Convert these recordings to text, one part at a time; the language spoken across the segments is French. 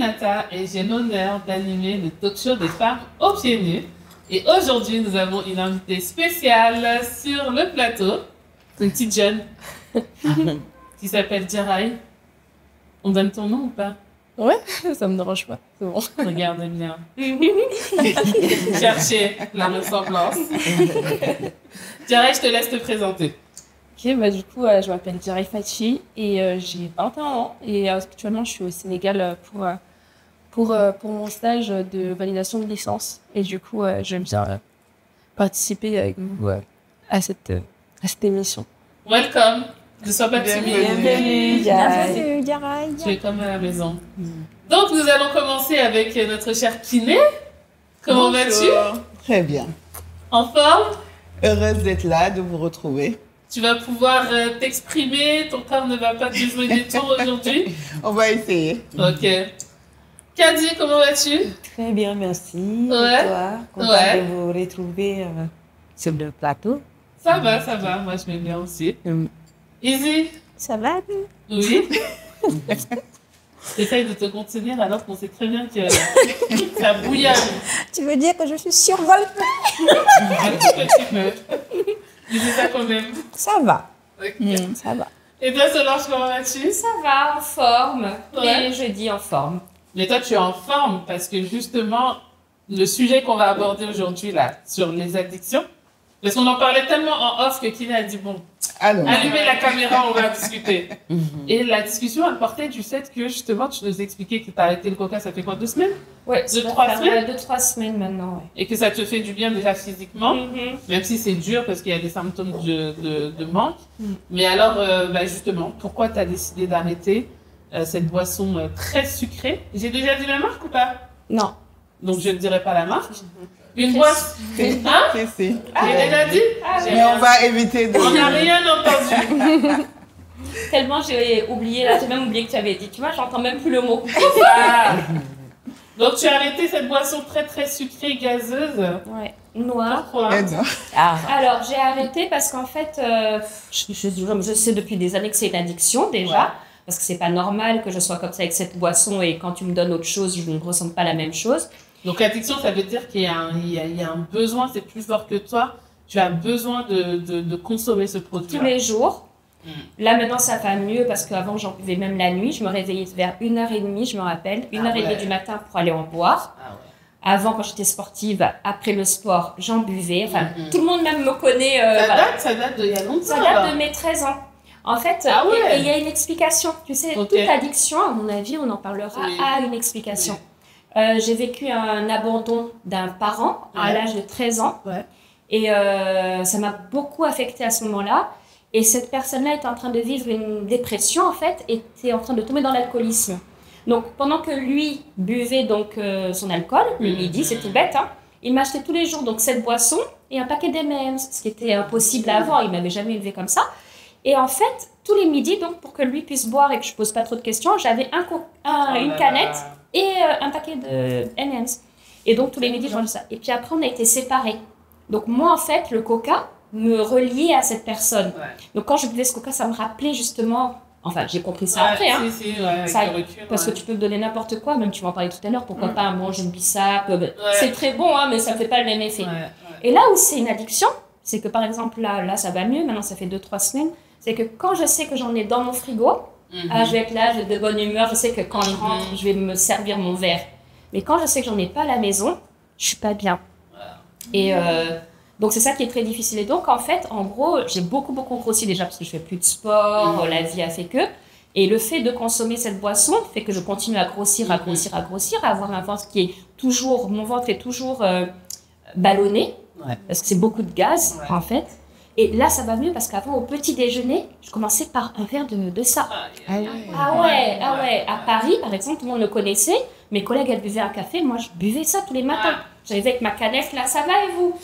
Aminata et j'ai l'honneur d'animer le talk show des femmes aux pieds nus. Et aujourd'hui, nous avons une invitée spéciale sur le plateau, une petite jeune qui s'appelle Djaraï. On donne ton nom ou pas? Ouais, ça me dérange pas, c'est bon. Regardez bien. Cherchez la ressemblance. Djaraï, je te laisse te présenter. Ok, bah du coup, je m'appelle Djaraï Fachi et j'ai 21 ans. Et actuellement, je suis au Sénégal pour mon stage de validation de licence. Et du coup, j'aime bien participer avec vous à cette émission. Welcome. Ne sois pas timide. Bienvenue, Djaraï. Tu es comme à la maison. Donc, nous allons commencer avec notre cher kiné. Comment vas-tu? Très bien. En forme? Heureuse d'être là, de vous retrouver. Tu vas pouvoir t'exprimer. Ton corps ne va pas te jouer des tours aujourd'hui. On va essayer. Ok. Kadi, comment vas-tu? Très bien, merci. Ouais. Et toi, content Ouais. de vous retrouver sur le plateau. Ça va, ça va. Moi, je m'aime bien aussi. Easy? Ça va? Oui. J'essaye de te contenir alors qu'on sait très bien que ça bouillonne. Tu veux dire que je suis survoltée? Un petit peu. Dis ça quand même. Ça va. Ok. Ça va. Et toi, Solange, comment vas-tu? Ça va, en forme. Ouais. Et jeudi en forme. Mais toi, tu es en forme parce que justement, le sujet qu'on va aborder aujourd'hui, là, sur les addictions, parce qu'on en parlait tellement en off que Kina a dit, bon, Alors, allumez la caméra, on va discuter. Et la discussion, elle portait du fait que justement, tu nous expliquais que tu as arrêté le coca, ça fait quoi, 2 semaines? Ouais, 2-3 semaines? 2-3 semaines maintenant, ouais. Et que ça te fait du bien déjà physiquement, même si c'est dur parce qu'il y a des symptômes de manque. Mais alors, justement, pourquoi tu as décidé d'arrêter cette boisson très sucrée? J'ai déjà dit la marque ou pas? Non. Donc je ne dirai pas la marque. Une boisson. Hein? si. J'ai déjà dit? Mais on va éviter de... On n'a rien entendu. Tellement j'ai oublié, là, j'ai même oublié que tu avais dit. Tu vois, j'entends même plus le mot. Ah. Donc tu as arrêté cette boisson très très sucrée, gazeuse. Ouais, noir. Pourquoi? Aide. Alors, j'ai arrêté parce qu'en fait, je sais depuis des années que c'est une addiction déjà. Ouais. Parce que c'est pas normal que je sois comme ça avec cette boisson et quand tu me donnes autre chose, je ne ressens pas la même chose. Donc l'addiction, ça veut dire qu'il y a un besoin, c'est plus fort que toi. Tu as besoin de consommer ce produit. Tous les jours. Là, maintenant, ça va mieux parce qu'avant, j'en buvais même la nuit. Je me réveillais vers 1h30, je me rappelle. 1h30 du matin pour aller en boire. Ah ouais. Avant, quand j'étais sportive, après le sport, j'en buvais. Enfin, tout le monde même me connaît. Ça date d'il y a longtemps. Ça date de mes 13 ans. En fait, Ah ouais. et il y a une explication. Tu sais, Ok. toute addiction, à mon avis, on en parlera, Oui. a une explication. J'ai vécu un abandon d'un parent à Ouais. l'âge de 13 ans. Ouais. Et ça m'a beaucoup affectée à ce moment-là. Et cette personne-là était en train de vivre une dépression, en fait, était en train de tomber dans l'alcoolisme. Donc, pendant que lui buvait donc, son alcool, le midi, c'est tout bête, hein, il m'achetait tous les jours donc, cette boisson et un paquet d'M&M's, ce qui était impossible avant, il ne m'avait jamais élevé comme ça. Et en fait, tous les midis, donc, pour que lui puisse boire et que je ne pose pas trop de questions, j'avais une canette et un paquet de M&M's. Et donc, tous les midis, je mangeais ça. Et puis après, on a été séparés. Donc, moi, en fait, le coca me reliait à cette personne. Ouais. Donc, quand je buvais ce coca, ça me rappelait justement... Enfin, j'ai compris ça après, hein. Si, ouais, avec Ça, le recul, parce ouais. que tu peux me donner n'importe quoi, même tu m'en parlais tout à l'heure, pourquoi pas manger une bissap. C'est très bon, hein, mais ça ne fait pas le même effet. Ouais. Et là où c'est une addiction, c'est que par exemple, là ça va mieux, maintenant ça fait 2-3 semaines, c'est que quand je sais que j'en ai dans mon frigo, je vais être là, j'ai de bonne humeur, je sais que quand je rentre, je vais me servir mon verre. Mais quand je sais que j'en ai pas à la maison, je suis pas bien. Et donc c'est ça qui est très difficile. Et donc en fait, en gros, j'ai beaucoup grossi déjà parce que je fais plus de sport, la vie a fait que. Et le fait de consommer cette boisson fait que je continue à grossir, à avoir un ventre qui est toujours, mon ventre est toujours ballonné, parce que c'est beaucoup de gaz en fait. Et là, ça va mieux parce qu'avant, au petit déjeuner, je commençais par un verre de ça. Ah ouais. À Paris, par exemple, tout le monde le connaissait. Mes collègues, elles buvaient un café. Moi, je buvais ça tous les matins. J'arrivais avec ma canette, là, ça va et vous?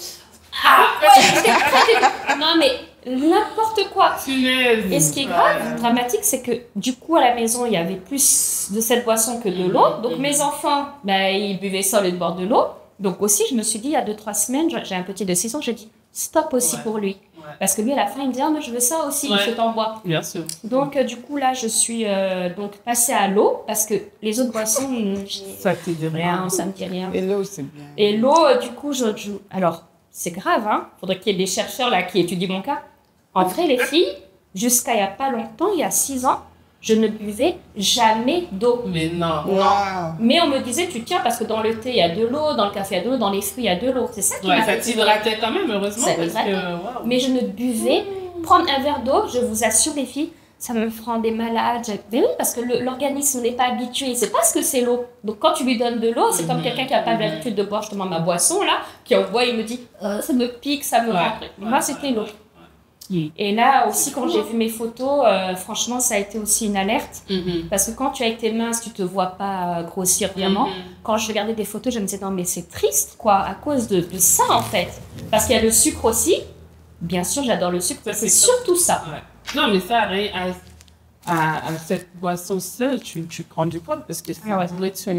Ah ouais, j'étais très... Non, mais n'importe quoi. Et ce qui est grave, dramatique, c'est que du coup, à la maison, il y avait plus de cette boisson que de l'eau. Donc, mes enfants, ils buvaient ça au lieu de boire de l'eau. Donc aussi, je me suis dit, il y a 2-3 semaines, j'ai un petit de 6 ans, j'ai dit, stop aussi pour lui. Parce que lui, à la fin, il me dit, ah, mais je veux ça aussi, il faut t'en boire. Bien sûr. Donc, du coup, là, je suis donc passée à l'eau parce que les autres boissons, Ça te dit rien. rien, ça me dit rien. Et l'eau, c'est bien. Et l'eau, du coup, alors, c'est grave, hein. Faudrait qu'il y ait des chercheurs là qui étudient mon cas. En vrai, les filles, jusqu'à il n'y a pas longtemps, il y a 6 ans, je ne buvais jamais d'eau. Mais non. Waouh. Mais on me disait, tu tiens, parce que dans le thé, il y a de l'eau, dans le café, il y a de l'eau, dans les fruits, il y a de l'eau. C'est ça qui Ouais, m'a ça fait t'hydratait quand même, heureusement. Ça Parce m'hydratait. que, waouh. Mais je ne buvais. Prendre un verre d'eau, je vous assure, les filles, ça me rendait malade. Mais oui, parce que l'organisme n'est pas habitué. Il ne sait pas ce que c'est l'eau. Donc, quand tu lui donnes de l'eau, c'est comme quelqu'un qui n'a pas l'habitude de boire justement ma boisson, là, qui en boit, il me dit, ça me pique, ça me rentre. Moi, c'était l'eau. Et là aussi, quand j'ai vu mes photos, franchement, ça a été aussi une alerte. Parce que quand tu as été mince, tu te vois pas grossir vraiment. Quand je regardais des photos, je me disais, non, mais c'est triste, quoi, à cause de ça, en fait. Parce qu'il y a le sucre aussi. Bien sûr, j'adore le sucre, Ça, c'est c'est surtout ça. Ouais. Non, mais ça, à cette boisson seule, tu prends du poids parce que c'est Ah ouais. nourriture.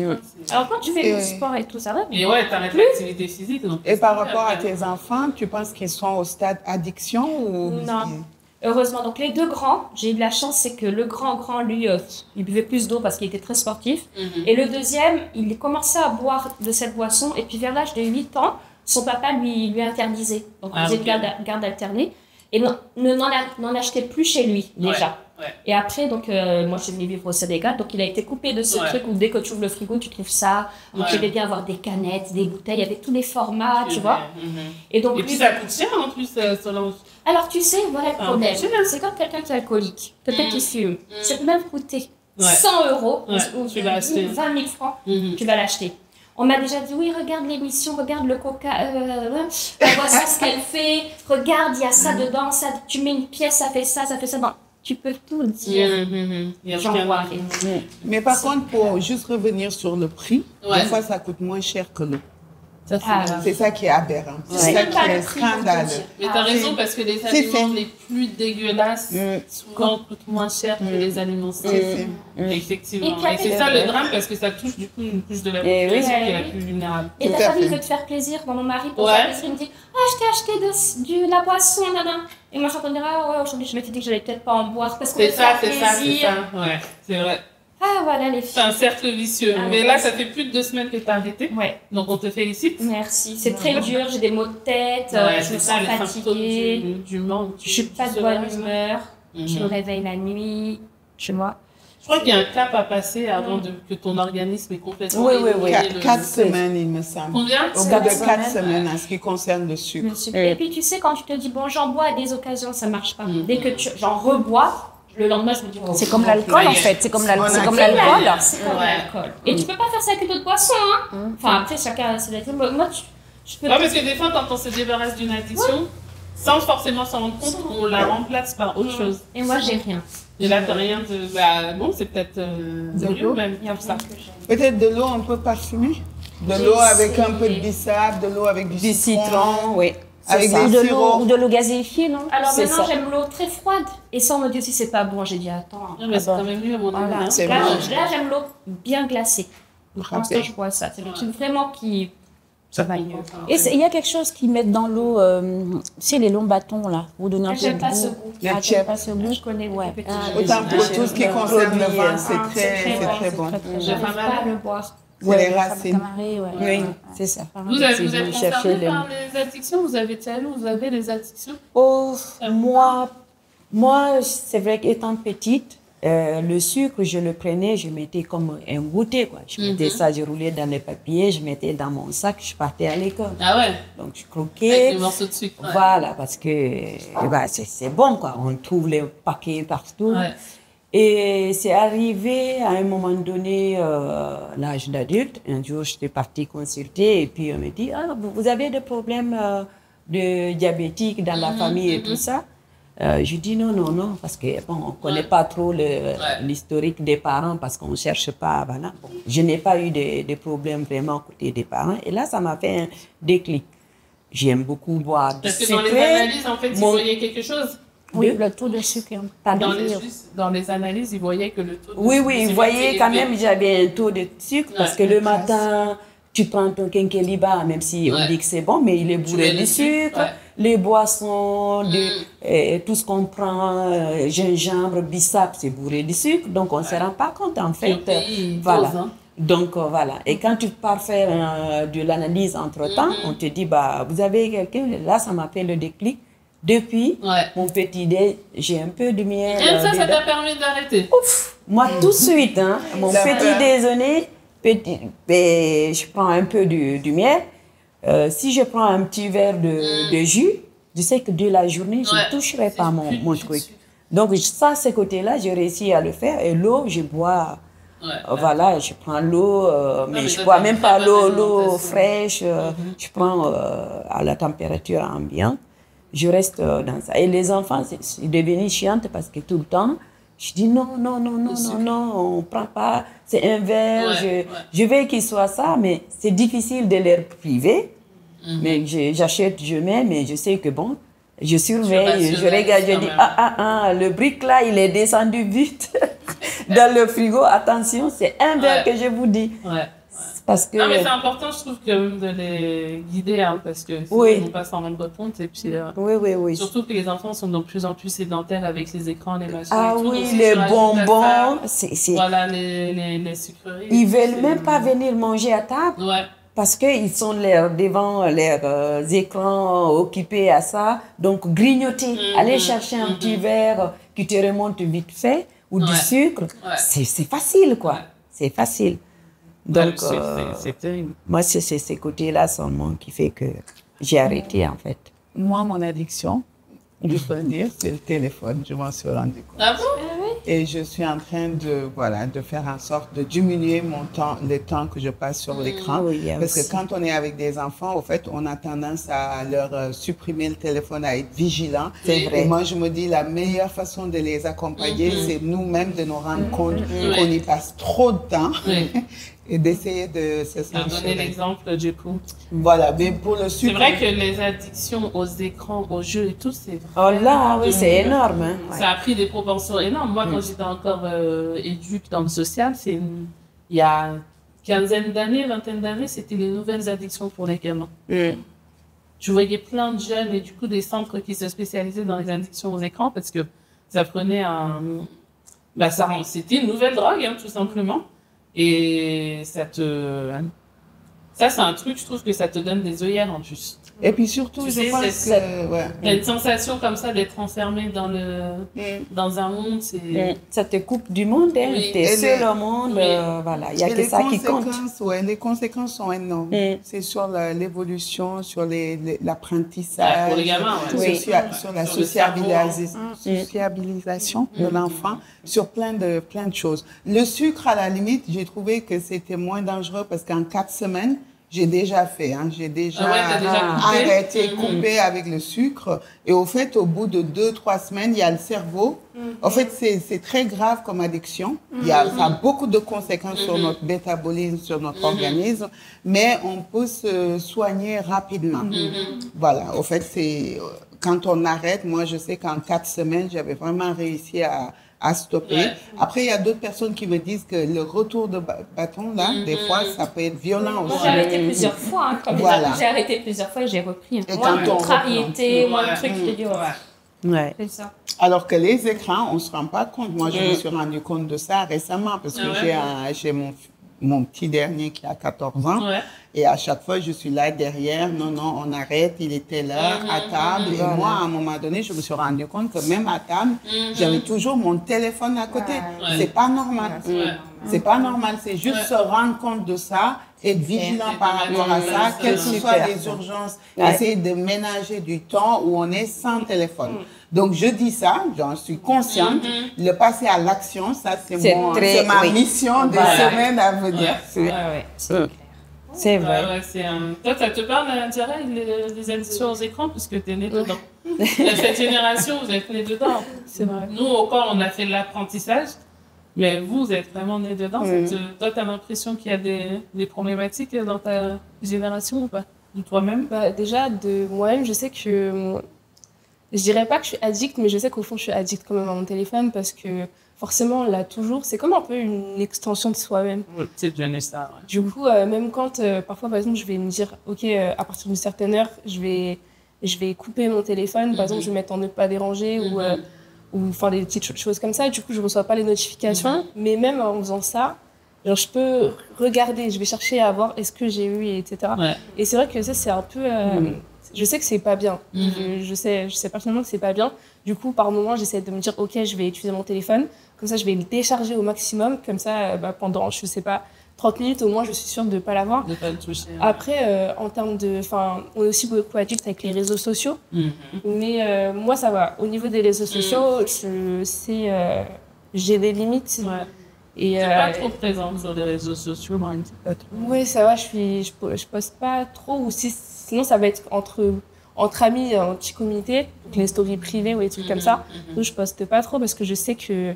Alors, quand tu fais Et du ouais. sport et tout, ça va. Et ouais, t'arrêtes l'activité physique. Donc Et par rapport à tes enfants, tu penses qu'ils sont au stade addiction ou... Non. Heureusement, donc les deux grands, j'ai eu de la chance, c'est que le grand, lui, il buvait plus d'eau parce qu'il était très sportif. Et le deuxième, il commençait à boire de cette boisson. Et puis vers l'âge de 8 ans, son papa lui interdisait. Donc on faisait de garde alternée. Et n'en achetait plus chez lui, déjà. Ouais. Et après, donc, moi, je suis venue vivre au Sénégal. Donc, il a été coupé de ce truc où dès que tu ouvres le frigo, tu trouves ça. Donc, j'aimais bien avoir des canettes, des bouteilles. Il y avait tous les formats, tu vois. Et donc, Et puis ça coûte cher en plus, Solange. alors, tu sais, voilà le problème. ok. C'est comme quelqu'un qui est alcoolique, quelqu'un qui fume. C'est même coûté Ouais. 100 euros ou tu vas acheter. 20 000 francs, tu vas l'acheter. On m'a déjà dit, oui, regarde l'émission, regarde le coca, la boisson, ce qu'elle fait, regarde, il y a ça dedans, ça, tu mets une pièce, ça fait ça. Non, tu peux tout dire. J'en vois rien. Mais par contre, pour juste revenir sur le prix, Ouais. des fois, ça coûte moins cher que l'eau. Ça, C'est ça qui est aberrant. C'est C'est ça même pas qui le est prix, pour te scandaleux. dire. Mais t'as raison parce que les aliments les plus dégueulasses souvent coûtent moins cher que les aliments sains. Effectivement. Et Et c'est ça le drame parce que ça touche du coup une couche de la Eh oui. population qui est la plus vulnérable. Et Tout ta à famille fait. veut te faire plaisir. Dans mon mari, pour Ouais. faire plaisir, il me dit, je t'ai acheté de la boisson, nana. Et moi, je suis en train de dire, ouais, aujourd'hui, je m'étais dit que j'allais peut-être pas en boire parce qu'on C'est veut ça, faire c'est ça, c'est plaisir. ça. Ouais, c'est vrai. Ah, voilà les C'est filles. un cercle vicieux. Ah, Mais ouais. là, ça fait plus de 2 semaines que t'as arrêté. Ouais, Donc on te félicite. merci. C'est très dur, j'ai des maux de tête, Ouais, je c'est me ça, sens les symptômes fatiguée, du manque. je suis pas de bonne humeur, je me réveille la nuit, tu vois. Je crois qu'il y a un cap à passer avant que ton organisme est complètement Oui. éloigné le- 4 semaines, il me semble. Combien Au bout Quatre de 4 semaines. semaines, en ce qui concerne le sucre. Et puis tu sais, quand tu te dis, bon, j'en bois à des occasions, ça marche pas. Dès que j'en rebois, le lendemain, je me dis, oh, C'est comme l'alcool en fait, c'est comme l'alcool. On a C'est comme fait l'alcool. C'est comme Ouais. l'alcool. Et tu peux pas faire ça avec d'autres boissons, hein. Enfin, après, chacun, c'est la moi, je peux Ouais, parce que des fois, quand on se débarrasse d'une addiction, sans forcément s'en rendre compte, on la remplace par autre chose. Et moi, j'ai rien. Et là, t'as rien de. Bah, bon, c'est peut-être mieux même. Il y a ça. Peut-être de l'eau un peu parfumée. De J'ai l'eau avec un peu de essayé. bissap, de l'eau avec du Du citron, oui. Avec C'est ça. Ou des de l'eau sirops. ou de l'eau gazéifiée, non? Alors C'est maintenant, ça. j'aime l'eau très froide. Et ça, on me dit aussi, c'est pas bon. J'ai dit, attends. Non, mais c'est quand même mieux, à mon avis. Voilà. hein. C'est Là, bon. là, j'aime l'eau bien glacée. Pour Rappel. l'instant, je bois ça. C'est le truc vraiment qui. Ça va va mieux. Et il y a quelque chose qu'ils mettent dans l'eau, c'est les longs bâtons là, vous donnez un peu J'aime de pas goût. ce goût. La Ah, tu chip. n'aimes pas ce goût? Je connais Ouais. les petits Ah, jeux. Autant pour tout ce qui concerne le vin, c'est Ah, très, c'est c'est bon, très bon. J'ai pas J'arrive pas à mal. le boire. C'est les racines. Camaré, ouais. Oui, c'est ça. Vous êtes C'est concerné vous cherchez les- par les addictions? Vous avez vous avez des addictions? Oh, moi, c'est vrai qu'étant petite, le sucre, je le prenais, je mettais comme un goûter, quoi. Je mettais ça, je roulais dans les papiers, je mettais dans mon sac, je partais à l'école. Ah ouais? Donc, je Avec croquais. des morceaux de sucre. Ouais. Voilà, parce que bah, c'est bon, quoi. On trouve les paquets partout. Ouais. Et c'est arrivé à un moment donné, l'âge d'adulte. Un jour, j'étais partie consulter et puis on me dit, ah, vous avez des problèmes de diabétique dans la famille et tout ça. Je dis non, parce que bon, on ne connaît pas trop l'historique des parents parce qu'on ne cherche pas. Voilà. Bon, je n'ai pas eu de problèmes vraiment côté des parents. Et là, ça m'a fait un déclic. J'aime beaucoup boire du Parce que sucre. dans les analyses, en fait, ils Mon- voyaient quelque chose. Oui, le taux de sucre, pas Dans de dans les analyses, ils voyaient que le taux de Oui, sucre vous était voyez, quand élevé. même, j'avais un taux de sucre parce que le matin, tu prends ton quinqueliba, même si on Ouais. dit que c'est bon, mais il est bourré mets de le sucre, sucre. ouais. les boissons, tout ce qu'on prend, gingembre, bissap, c'est bourré de sucre, donc on ne se rend pas compte en fait. Voilà. Dose, hein. Donc voilà. Et quand tu pars faire de l'analyse entre-temps, on te dit, bah, vous avez quelqu'un, là ça m'a fait le déclic. Depuis mon petit déj, j'ai un peu de miel. Et ça t'a permis d'arrêter? Ouf, moi tout de suite, hein, mon petit déjeuner, je prends un peu du miel. Si je prends un petit verre de jus, je sais que de la journée, je ne toucherai pas mon truc. Donc ça, ce côté-là, j'ai réussi à le faire. Et l'eau, je bois. Voilà, je prends l'eau, mais je bois même pas l'eau fraîche. Je prends à la température ambiante. Je reste dans ça. Et les enfants, c'est devenu chiante parce que tout le temps, je dis non, on ne prend pas, c'est un verre, je veux qu'il soit ça, mais c'est difficile de les priver. Mais j'achète, je mets, mais je sais que bon, je surveille, je regarde, je dis, le brick là, il est descendu vite dans le frigo, attention, c'est un verre que je vous dis. Parce que... Non, mais c'est important, je trouve, de les guider, hein, parce que sinon, ils ne vont pas s'en rendre compte. Et puis, surtout que les enfants sont de plus en plus sédentaires avec les écrans, les machines. Ah et tout, oui, donc, si les tu rajoutes bonbons. à ça, voilà, les sucreries. Ils ne veulent même pas venir manger à table. Parce qu'ils sont devant leurs écrans occupés à ça. Donc, grignoter, aller chercher un petit verre qui te remonte vite fait, ou du sucre, c'est facile, quoi. C'est facile. Donc, c'est terrible. Moi, c'est ces côtés-là seulement qui fait que j'ai arrêté, en fait. Moi, mon addiction, je peux le dire, c'est le téléphone. Je m'en suis rendu compte. Ah bon? Et je suis en train de faire en sorte de diminuer le temps que je passe sur l'écran. Parce que quand on est avec des enfants, au fait, on a tendance à leur supprimer le téléphone, à être vigilant. C'est vrai. Et moi, je me dis, la meilleure façon de les accompagner, c'est nous-mêmes de nous rendre compte qu'on y passe trop de temps. Et d'essayer de se sanctionner. Donner l'exemple du coup. Voilà, mais pour le sucre... C'est vrai que les addictions aux écrans, aux jeux et tout, c'est vraiment... Oh là, oui, c'est énorme. Hein. Ça a pris des proportions énormes. Moi, quand j'étais encore éduque dans le social, il y a quinzaine d'années, vingtaine d'années, c'était les nouvelles addictions pour les gamins. Je voyais plein de jeunes et du coup des centres qui se spécialisaient dans les addictions aux écrans parce que ça prenait c'était une nouvelle drogue, hein, tout simplement. Et ça, c'est un truc, je trouve que ça te donne des œillères en plus. Et puis surtout, je pense que... Il y a une sensation comme ça d'être enfermé dans un monde. Ça te coupe du monde, hein. Tu es seul au monde, voilà. Il n'y a que ça qui compte. Les conséquences sont énormes. C'est sur l'évolution, sur l'apprentissage, pour les gamins, sur la sociabilisation de l'enfant, sur plein de choses. Le sucre, à la limite, j'ai trouvé que c'était moins dangereux parce qu'en 4 semaines, j'ai déjà fait, j'ai déjà arrêté, coupé avec le sucre. Et au fait, au bout de 2-3 semaines, il y a le cerveau. En fait, c'est très grave comme addiction. Ça a beaucoup de conséquences sur notre métabolisme, sur notre organisme. Mais on peut se soigner rapidement. Voilà, au fait, quand on arrête, moi, je sais qu'en 4 semaines, j'avais vraiment réussi à stopper. Après, il y a d'autres personnes qui me disent que le retour de bâton, là, des fois, ça peut être violent aussi. J'ai arrêté plusieurs fois. J'ai arrêté plusieurs fois et j'ai repris. Et moi, contrariété, moi, le truc, je dis, c'est ça. Alors que les écrans, on ne se rend pas compte. Moi, je me suis rendu compte de ça récemment parce que j'ai mon petit dernier qui a 14 ans. Et à chaque fois, je suis là derrière. Non, on arrête. Il était là, à table. Et moi, à un moment donné, je me suis rendu compte que même à table, j'avais toujours mon téléphone à côté. C'est pas normal. C'est pas normal. C'est juste se rendre compte de ça, être vigilant par rapport à ça, quelles que soient les urgences. Essayer de ménager du temps où on est sans téléphone. Donc, je dis ça, j'en suis consciente. Le passer à l'action, ça, c'est ma mission des semaines à venir. C'est vrai. Toi, ça te parle, Diarra, les addictions aux écrans, puisque tu es né dedans. Cette génération, vous êtes né dedans. C'est vrai. Nous, au corps, on a fait l'apprentissage, mais vous êtes vraiment né dedans. Toi, tu as l'impression qu'il y a des problématiques dans ta génération ou pas? De toi-même? Déjà, de moi-même, je sais que... Je dirais pas que je suis addict, mais je sais qu'au fond, je suis addict quand même à mon téléphone parce que forcément, là, toujours, c'est comme un peu une extension de soi-même. C'est devenu ça. Du coup, même quand, parfois, par exemple, je vais me dire, OK, à partir d'une certaine heure, je vais je vais couper mon téléphone. Par exemple, je vais mettre en ne pas déranger ou faire des petites choses comme ça. Du coup, je reçois pas les notifications. Mais même en faisant ça, genre, je peux regarder, je vais chercher à voir est-ce que j'ai eu, etc. Ouais. Et c'est vrai que ça, c'est un peu... Je sais que c'est pas bien. Je sais personnellement que c'est pas bien. Du coup, par moment, j'essaie de me dire, OK, je vais utiliser mon téléphone. Comme ça, je vais le décharger au maximum. Comme ça, pendant, je sais pas, 30 minutes, au moins, je suis sûre de pas l'avoir. De pas le toucher. Après, en termes de... Enfin, on est aussi beaucoup adultes avec les réseaux sociaux. Mais moi, ça va. Au niveau des réseaux sociaux, j'ai des limites. Ouais. Et t'es pas trop présente sur les réseaux sociaux, moi, oui, ça va, je poste pas trop, ou sinon ça va être entre amis, en petite communauté, donc les stories privées ou des trucs comme ça. Donc je poste pas trop parce que je sais que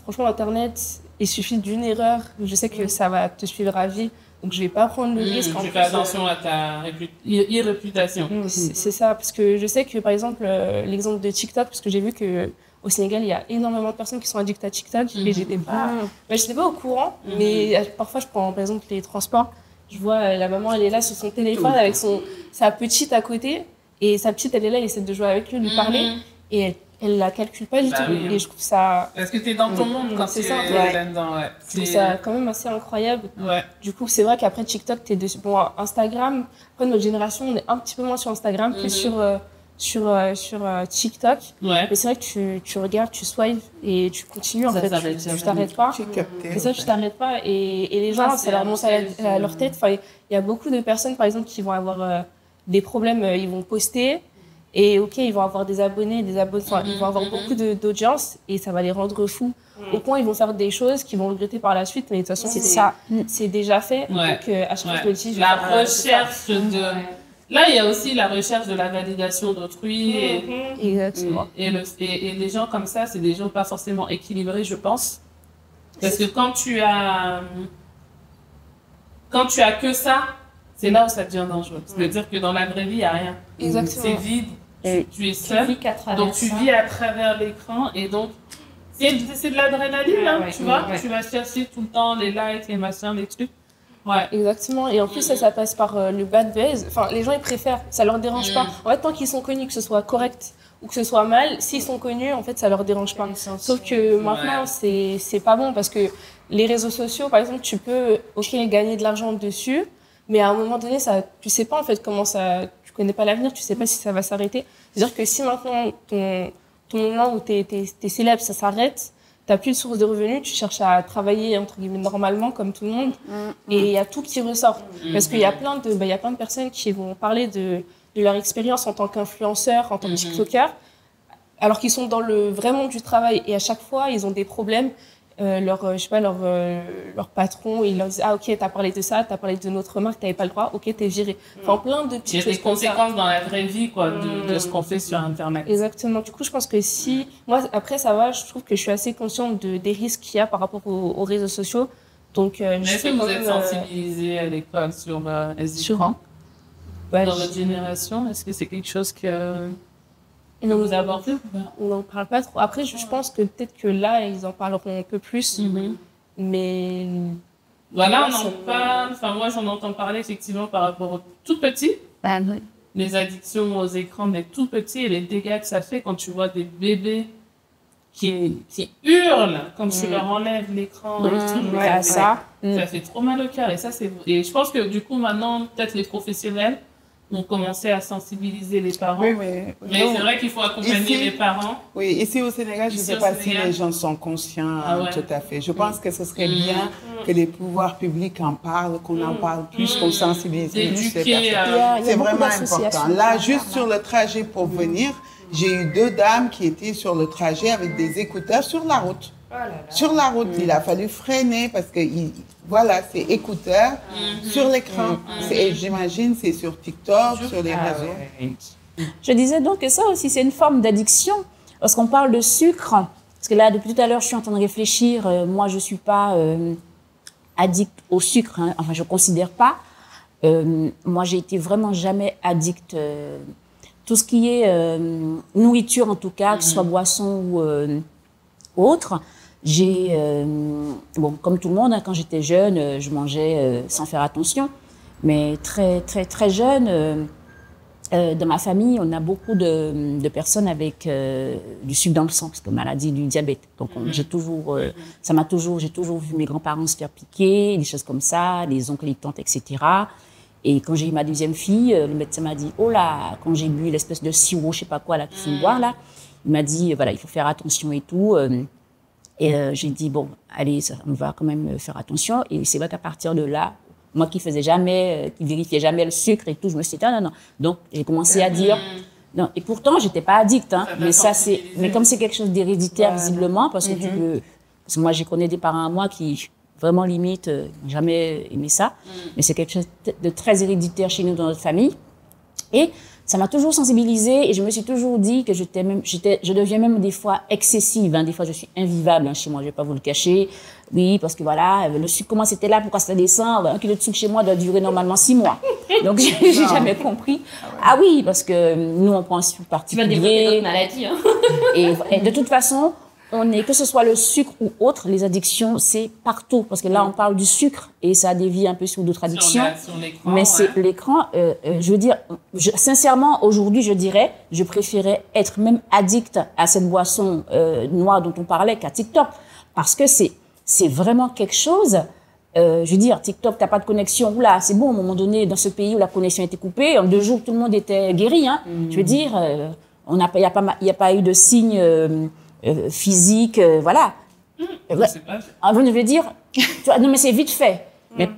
franchement, Internet, il suffit d'une erreur, je sais que ça va te suivre à vie, donc je vais pas prendre le risque. Tu fais attention à ta réputation. C'est ça, parce que je sais que par exemple, l'exemple de TikTok, parce que j'ai vu que au Sénégal, il y a énormément de personnes qui sont addictes à TikTok et j'étais pas au courant. Mais parfois, je prends par exemple les transports. Je vois la maman, elle est là sur son téléphone avec sa petite à côté. Et sa petite, elle est là, elle essaie de jouer avec lui parler. Et elle la calcule pas du tout. Oui. Et je trouve ça... Parce que t'es dans ton monde quand tu es là-dedans. Ouais. Je trouve ça quand même assez incroyable. Ouais. Du coup, c'est vrai qu'après TikTok, t'es dessus. Bon, Instagram, après notre génération, on est un petit peu moins sur Instagram, plus sur TikTok. Ouais. Mais c'est vrai que tu regardes, tu swipes et tu continues, en fait, tu t'arrêtes pas. C'est ça, tu t'arrêtes pas. Et les gens, ça leur monte à leur tête. Enfin, il y a beaucoup de personnes, par exemple, qui vont avoir des problèmes, ils vont poster et OK, ils vont avoir des abonnés, enfin, ils vont avoir beaucoup d'audience et ça va les rendre fous. Au point, ils vont faire des choses qu'ils vont regretter par la suite, mais de toute façon, c'est déjà fait. Ouais. Donc, à chaque fois, je me dis... La recherche de... Là, il y a aussi la recherche de la validation d'autrui. Exactement. Et les gens comme ça, c'est des gens pas forcément équilibrés, je pense. Parce que quand tu as que ça, c'est là où ça devient dangereux. C'est-à-dire que dans la vraie vie, il n'y a rien. Exactement. C'est vide, tu es seul, donc tu vis à travers l'écran. Et donc, c'est de l'adrénaline, hein, tu vois. Tu vas chercher tout le temps les likes, les machins, les trucs. Ouais. Exactement. Et en plus, ça passe par le bad buzz. Enfin, les gens, ils préfèrent. Ça leur dérange pas. En fait, tant qu'ils sont connus, que ce soit correct ou que ce soit mal, s'ils sont connus, en fait, ça leur dérange pas. Sauf que maintenant, c'est pas bon parce que les réseaux sociaux, par exemple, tu peux, gagner de l'argent dessus, mais à un moment donné, tu sais pas, en fait, tu connais pas l'avenir, tu sais pas si ça va s'arrêter. C'est-à-dire que si maintenant, ton moment où t'es célèbre, ça s'arrête, t'as plus de source de revenus, tu cherches à travailler entre guillemets normalement comme tout le monde et il y a tout qui ressort parce qu'il y a plein de personnes qui vont parler de leur expérience en tant qu'influenceur, en tant que TikToker alors qu'ils sont dans le vrai monde du travail et à chaque fois ils ont des problèmes. Leur patron, il leur dit ah ok t'as parlé de ça, t'as parlé de notre marque, t'avais pas le droit, ok t'es viré. Enfin plein de petites choses. Il y a des conséquences dans la vraie vie quoi de ce qu'on fait sur internet. Exactement. Du coup je pense que moi après ça va, je trouve que je suis assez consciente des risques qu'il y a par rapport aux réseaux sociaux. Donc est-ce que vous êtes sensibilisés à l'école sur les écrans dans votre génération? Est-ce que c'est quelque chose que vous abordez ou pas? On n'en parle pas trop. Après, je pense que peut-être que là, ils en parleront un peu plus. Mais... Voilà, on en parle. Enfin, moi, j'en entends parler effectivement par rapport aux tout petits. Les addictions aux écrans des tout petits et les dégâts que ça fait quand tu vois des bébés qui hurlent quand tu leur enlèves l'écran. Ça fait trop mal au cœur. Et je pense que du coup, maintenant, peut-être les professionnels ont commencé à sensibiliser les parents. Mais c'est vrai qu'il faut accompagner les parents. Oui, ici au Sénégal, je ne sais pas si les gens sont conscients tout à fait. Je pense que ce serait bien que les pouvoirs publics en parlent, qu'on en parle plus, qu'on sensibilise plus les personnes. C'est vraiment important. Là, juste sur le trajet pour venir, j'ai eu 2 dames qui étaient sur le trajet avec des écouteurs sur la route. Sur la route, il a fallu freiner parce que c'est écouteurs sur l'écran. J'imagine c'est sur TikTok, sur les réseaux. Je disais donc que ça aussi c'est une forme d'addiction. Lorsqu'on parle de sucre, parce que là depuis tout à l'heure je suis en train de réfléchir, moi je suis pas addict au sucre, hein. Enfin je considère pas. Moi j'ai été vraiment jamais addict. Tout ce qui est nourriture en tout cas, que ce soit boisson ou autre. Comme tout le monde, hein, quand j'étais jeune, je mangeais sans faire attention. Mais très, très, très jeune, dans ma famille, on a beaucoup de personnes avec du sucre dans le sang, parce que maladie du diabète. Donc, j'ai toujours vu mes grands-parents se faire piquer, des choses comme ça, les oncles, les tantes, etc. Et quand j'ai eu ma deuxième fille, le médecin m'a dit, oh là, quand j'ai bu l'espèce de sirop, je sais pas quoi, là, qu'il faut boire, là, il m'a dit, voilà, il faut faire attention et tout. J'ai dit, bon, allez, on va quand même faire attention. Et c'est vrai qu'à partir de là, moi qui vérifiais jamais le sucre et tout, je me suis dit, non. Donc, j'ai commencé à dire, non. Et pourtant, j'étais pas addict, hein. Mais comme c'est quelque chose d'héréditaire, visiblement, parce que parce que moi, j'ai connu des parents à moi qui, vraiment limite, n'ont jamais aimé ça. Mais c'est quelque chose de très héréditaire chez nous dans notre famille. Et ça m'a toujours sensibilisée et je me suis toujours dit que je deviens même des fois excessive. Hein. Des fois, je suis invivable chez moi, je vais pas vous le cacher. Oui, parce que voilà, le sucre, comment c'était là, pourquoi ça descend? 1 kilo de sucre chez moi doit durer normalement 6 mois. Donc, j'ai jamais compris. Ah oui, parce que nous, on prend un sucre particulier. Tu vas développer d'autres maladies. Hein. Et de toute façon, que ce soit le sucre ou autre, les addictions, c'est partout. Parce que là, on parle du sucre et ça dévie un peu sur d'autres addictions. Sur l'écran, mais c'est l'écran, je veux dire, sincèrement, aujourd'hui, je dirais, je préférais être même addict à cette boisson noire dont on parlait qu'à TikTok. Parce que c'est vraiment quelque chose. Je veux dire, TikTok, t'as pas de connexion. Oula, c'est bon, à un moment donné, dans ce pays où la connexion était coupée, en 2 jours, tout le monde était guéri. Hein. Je veux dire, il n'y a pas eu de signes physiques, voilà. Je veux dire, non, mais c'est vite fait. Mais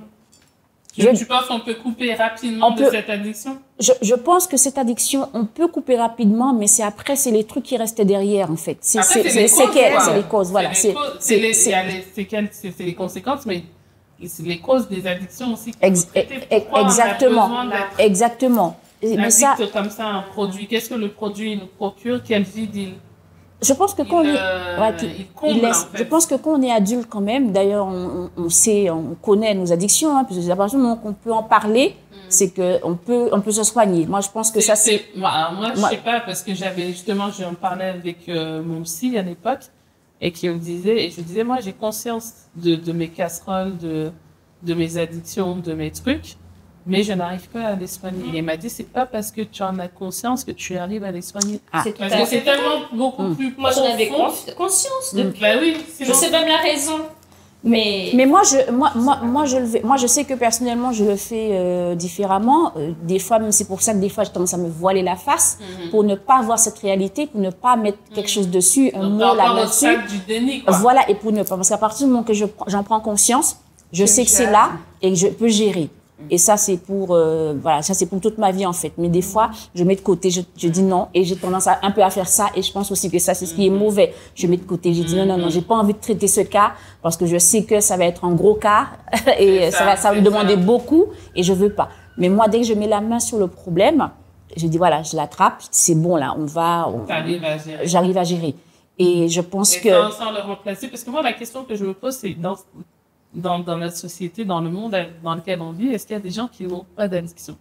tu penses qu'on peut couper rapidement de cette addiction? Je pense que cette addiction, on peut couper rapidement, mais c'est les trucs qui restaient derrière, en fait. C'est les causes, voilà. C'est les conséquences, mais c'est les causes des addictions aussi. Exactement. Mais ça, comme ça, un produit, qu'est-ce que le produit nous procure? Quel vide je pense que quand je pense que quand on est adulte quand même, d'ailleurs on connaît nos addictions, hein, parce que à partir du moment qu'on peut en parler, c'est que on peut se soigner. Moi je pense que ça c'est. Moi je sais pas parce que j'en parlais avec mon psy à l'époque et qui me disait et je disais moi j'ai conscience de mes casseroles, de mes addictions, de mes trucs. Mais je n'arrive pas à les soigner. Il m'a dit, c'est pas parce que tu en as conscience que tu arrives à les soigner. Parce que c'est tellement beaucoup plus Moi, j'en avais conscience depuis. Bah oui. Je sais même la raison. Mais moi, je sais que personnellement, je le fais différemment. Des fois, même c'est pour ça que des fois, j'ai tendance à me voiler la face pour ne pas voir cette réalité, pour ne pas mettre quelque chose dessus, un mot là-dessus. Du déni, quoi. Voilà, et pour ne pas, parce qu'à partir du moment que j'en prends conscience, je sais que c'est là et que je peux gérer. Et ça, c'est pour toute ma vie, en fait. Mais des fois, je mets de côté, je dis non, et j'ai tendance un peu à faire ça, et je pense aussi que ça, c'est ce qui est mauvais. Je mets de côté, je dis non, j'ai pas envie de traiter ce cas, parce que je sais que ça va être un gros cas, et ça va me demander beaucoup, et je veux pas. Mais moi, dès que je mets la main sur le problème, je dis voilà, je l'attrape, c'est bon, là, j'arrive à gérer. Et je pense que... Sans le remplacer, parce que moi, la question que je me pose, c'est dans notre société, dans le monde dans lequel on vit, est-ce qu'il y a des gens qui n'ont pas d'addiction?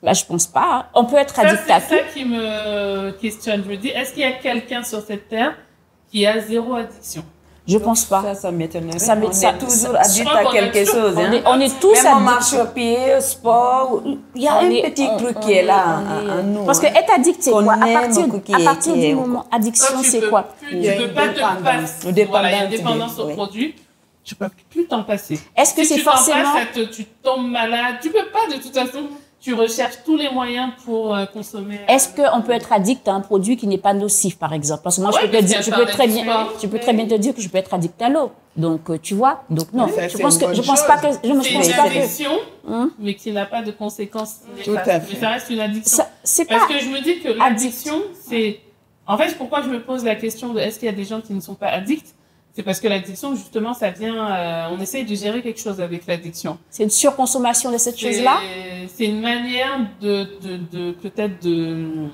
Bah, je pense pas. On peut être addict à tout. C'est ça qui me questionne. Je me dis, est-ce qu'il y a quelqu'un sur cette terre qui a 0 addiction? Je pense pas. Ça m'étonnerait. On est toujours addict à quelque chose. On est tous addicts. Même en marche au pied, au sport, il y a un petit truc qui est là en nous. Parce que être addict, c'est quoi? À partir du moment, addiction, c'est quoi? Tu peux pas te passer. Il y a une dépendance au produit. Tu peux plus t'en passer. Est-ce que c'est forcément... tu tombes malade. Tu peux pas, de toute façon. Tu recherches tous les moyens pour consommer. Est-ce qu'on peut être addict à un produit qui n'est pas nocif, par exemple? Parce que moi, je peux très bien te dire que je peux être addict à l'eau. Donc, tu vois. Donc, non. Je pense pas que... C'est une addiction, mais qui n'a pas de conséquences. Tout à fait. Mais ça reste une addiction. Parce que je me dis que l'addiction, c'est... En fait, pourquoi je me pose la question de est-ce qu'il y a des gens qui ne sont pas addicts? C'est parce que l'addiction, justement, ça vient... on essaye de gérer quelque chose avec l'addiction. C'est une surconsommation de cette chose-là? C'est une manière peut-être de...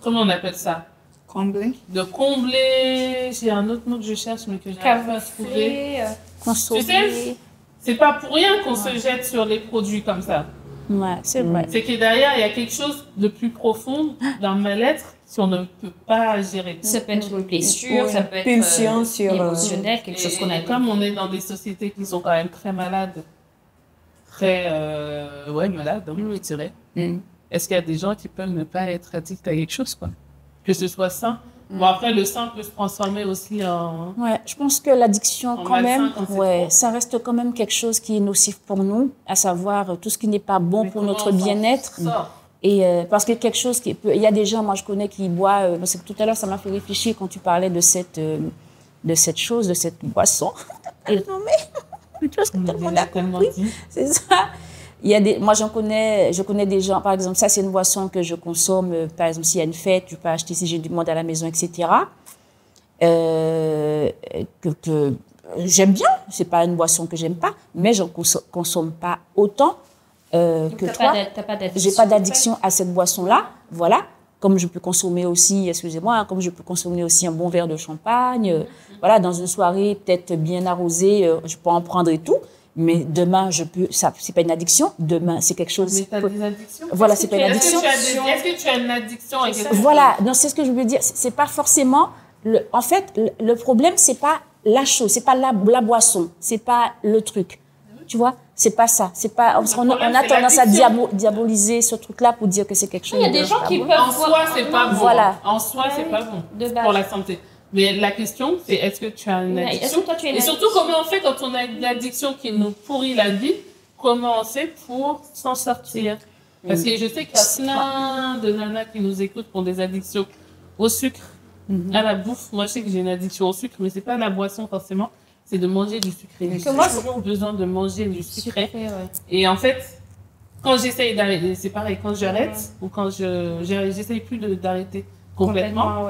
Comment on appelle ça? Combler? De combler... J'ai un autre mot que je cherche, mais que je n'arrive pas à trouver. Consommer. Tu sais, c'est pas pour rien qu'on se jette sur les produits comme ça. Ouais, c'est vrai. C'est que derrière, il y a quelque chose de plus profond dans le mal-être si on ne peut pas gérer. Ça peut être une blessure, ça peut être pulsion émotionnel, quelque chose qu'on a. Comme on est dans des sociétés qui sont quand même très malades, très malades, oui, c'est vrai. est-ce qu'il y a des gens qui peuvent ne pas être addicts à quelque chose, quoi? Que ce soit sain. Bon, après, le sain peut se transformer aussi en... Ouais, je pense que l'addiction, quand même, ça reste quand même quelque chose qui est nocif pour nous, à savoir tout ce qui n'est pas bon pour notre bien-être. Et parce que quelque chose qui peut... Il y a des gens, moi, je connais, qui boivent... parce que tout à l'heure, ça m'a fait réfléchir quand tu parlais de cette chose, de cette boisson. Et non, mais... tu vois ce que tout le monde a compris. C'est ça. Il y a des, moi, je connais des gens, par exemple, ça, c'est une boisson que je consomme, par exemple, s'il y a une fête, je peux acheter si j'ai du monde à la maison, etc. Que j'aime bien, c'est pas une boisson que j'aime pas, mais je ne consomme pas autant que toi. J'ai pas d'addiction à cette boisson-là, voilà. Comme je peux consommer aussi, excusez-moi, comme je peux consommer aussi un bon verre de champagne, voilà, dans une soirée peut-être bien arrosée, je peux en prendre et tout. Mais demain, ça, c'est pas une addiction. Demain, c'est quelque chose. Mais t'as des addictions. Voilà, c'est pas une addiction. Est-ce que tu as une addiction à quelque chose? Voilà, non, c'est ce que je veux dire. C'est pas forcément. En fait, le problème, c'est pas la chose, c'est pas la boisson, c'est pas le truc. Tu vois, c'est pas ça. C'est pas. On a tendance à diaboliser ce truc-là pour dire que c'est quelque chose. Il y a des gens qui peuvent. En soi, c'est pas bon. Voilà. En soi, c'est pas bon pour la santé. Mais la question, c'est est-ce que tu as une addiction? Et surtout, comment on fait quand on a une addiction qui nous pourrit la vie? Comment on fait pour s'en sortir? Parce que je sais qu'il y a plein de nanas qui nous écoutent pour des addictions au sucre, à la bouffe. Moi, je sais que j'ai une addiction au sucre, mais c'est pas la boisson forcément, c'est de manger du sucré. J'ai toujours besoin de manger du sucré. Et en fait, quand j'essaye d'arrêter, c'est pareil, quand j'arrête ou quand j'essaye plus d'arrêter complètement.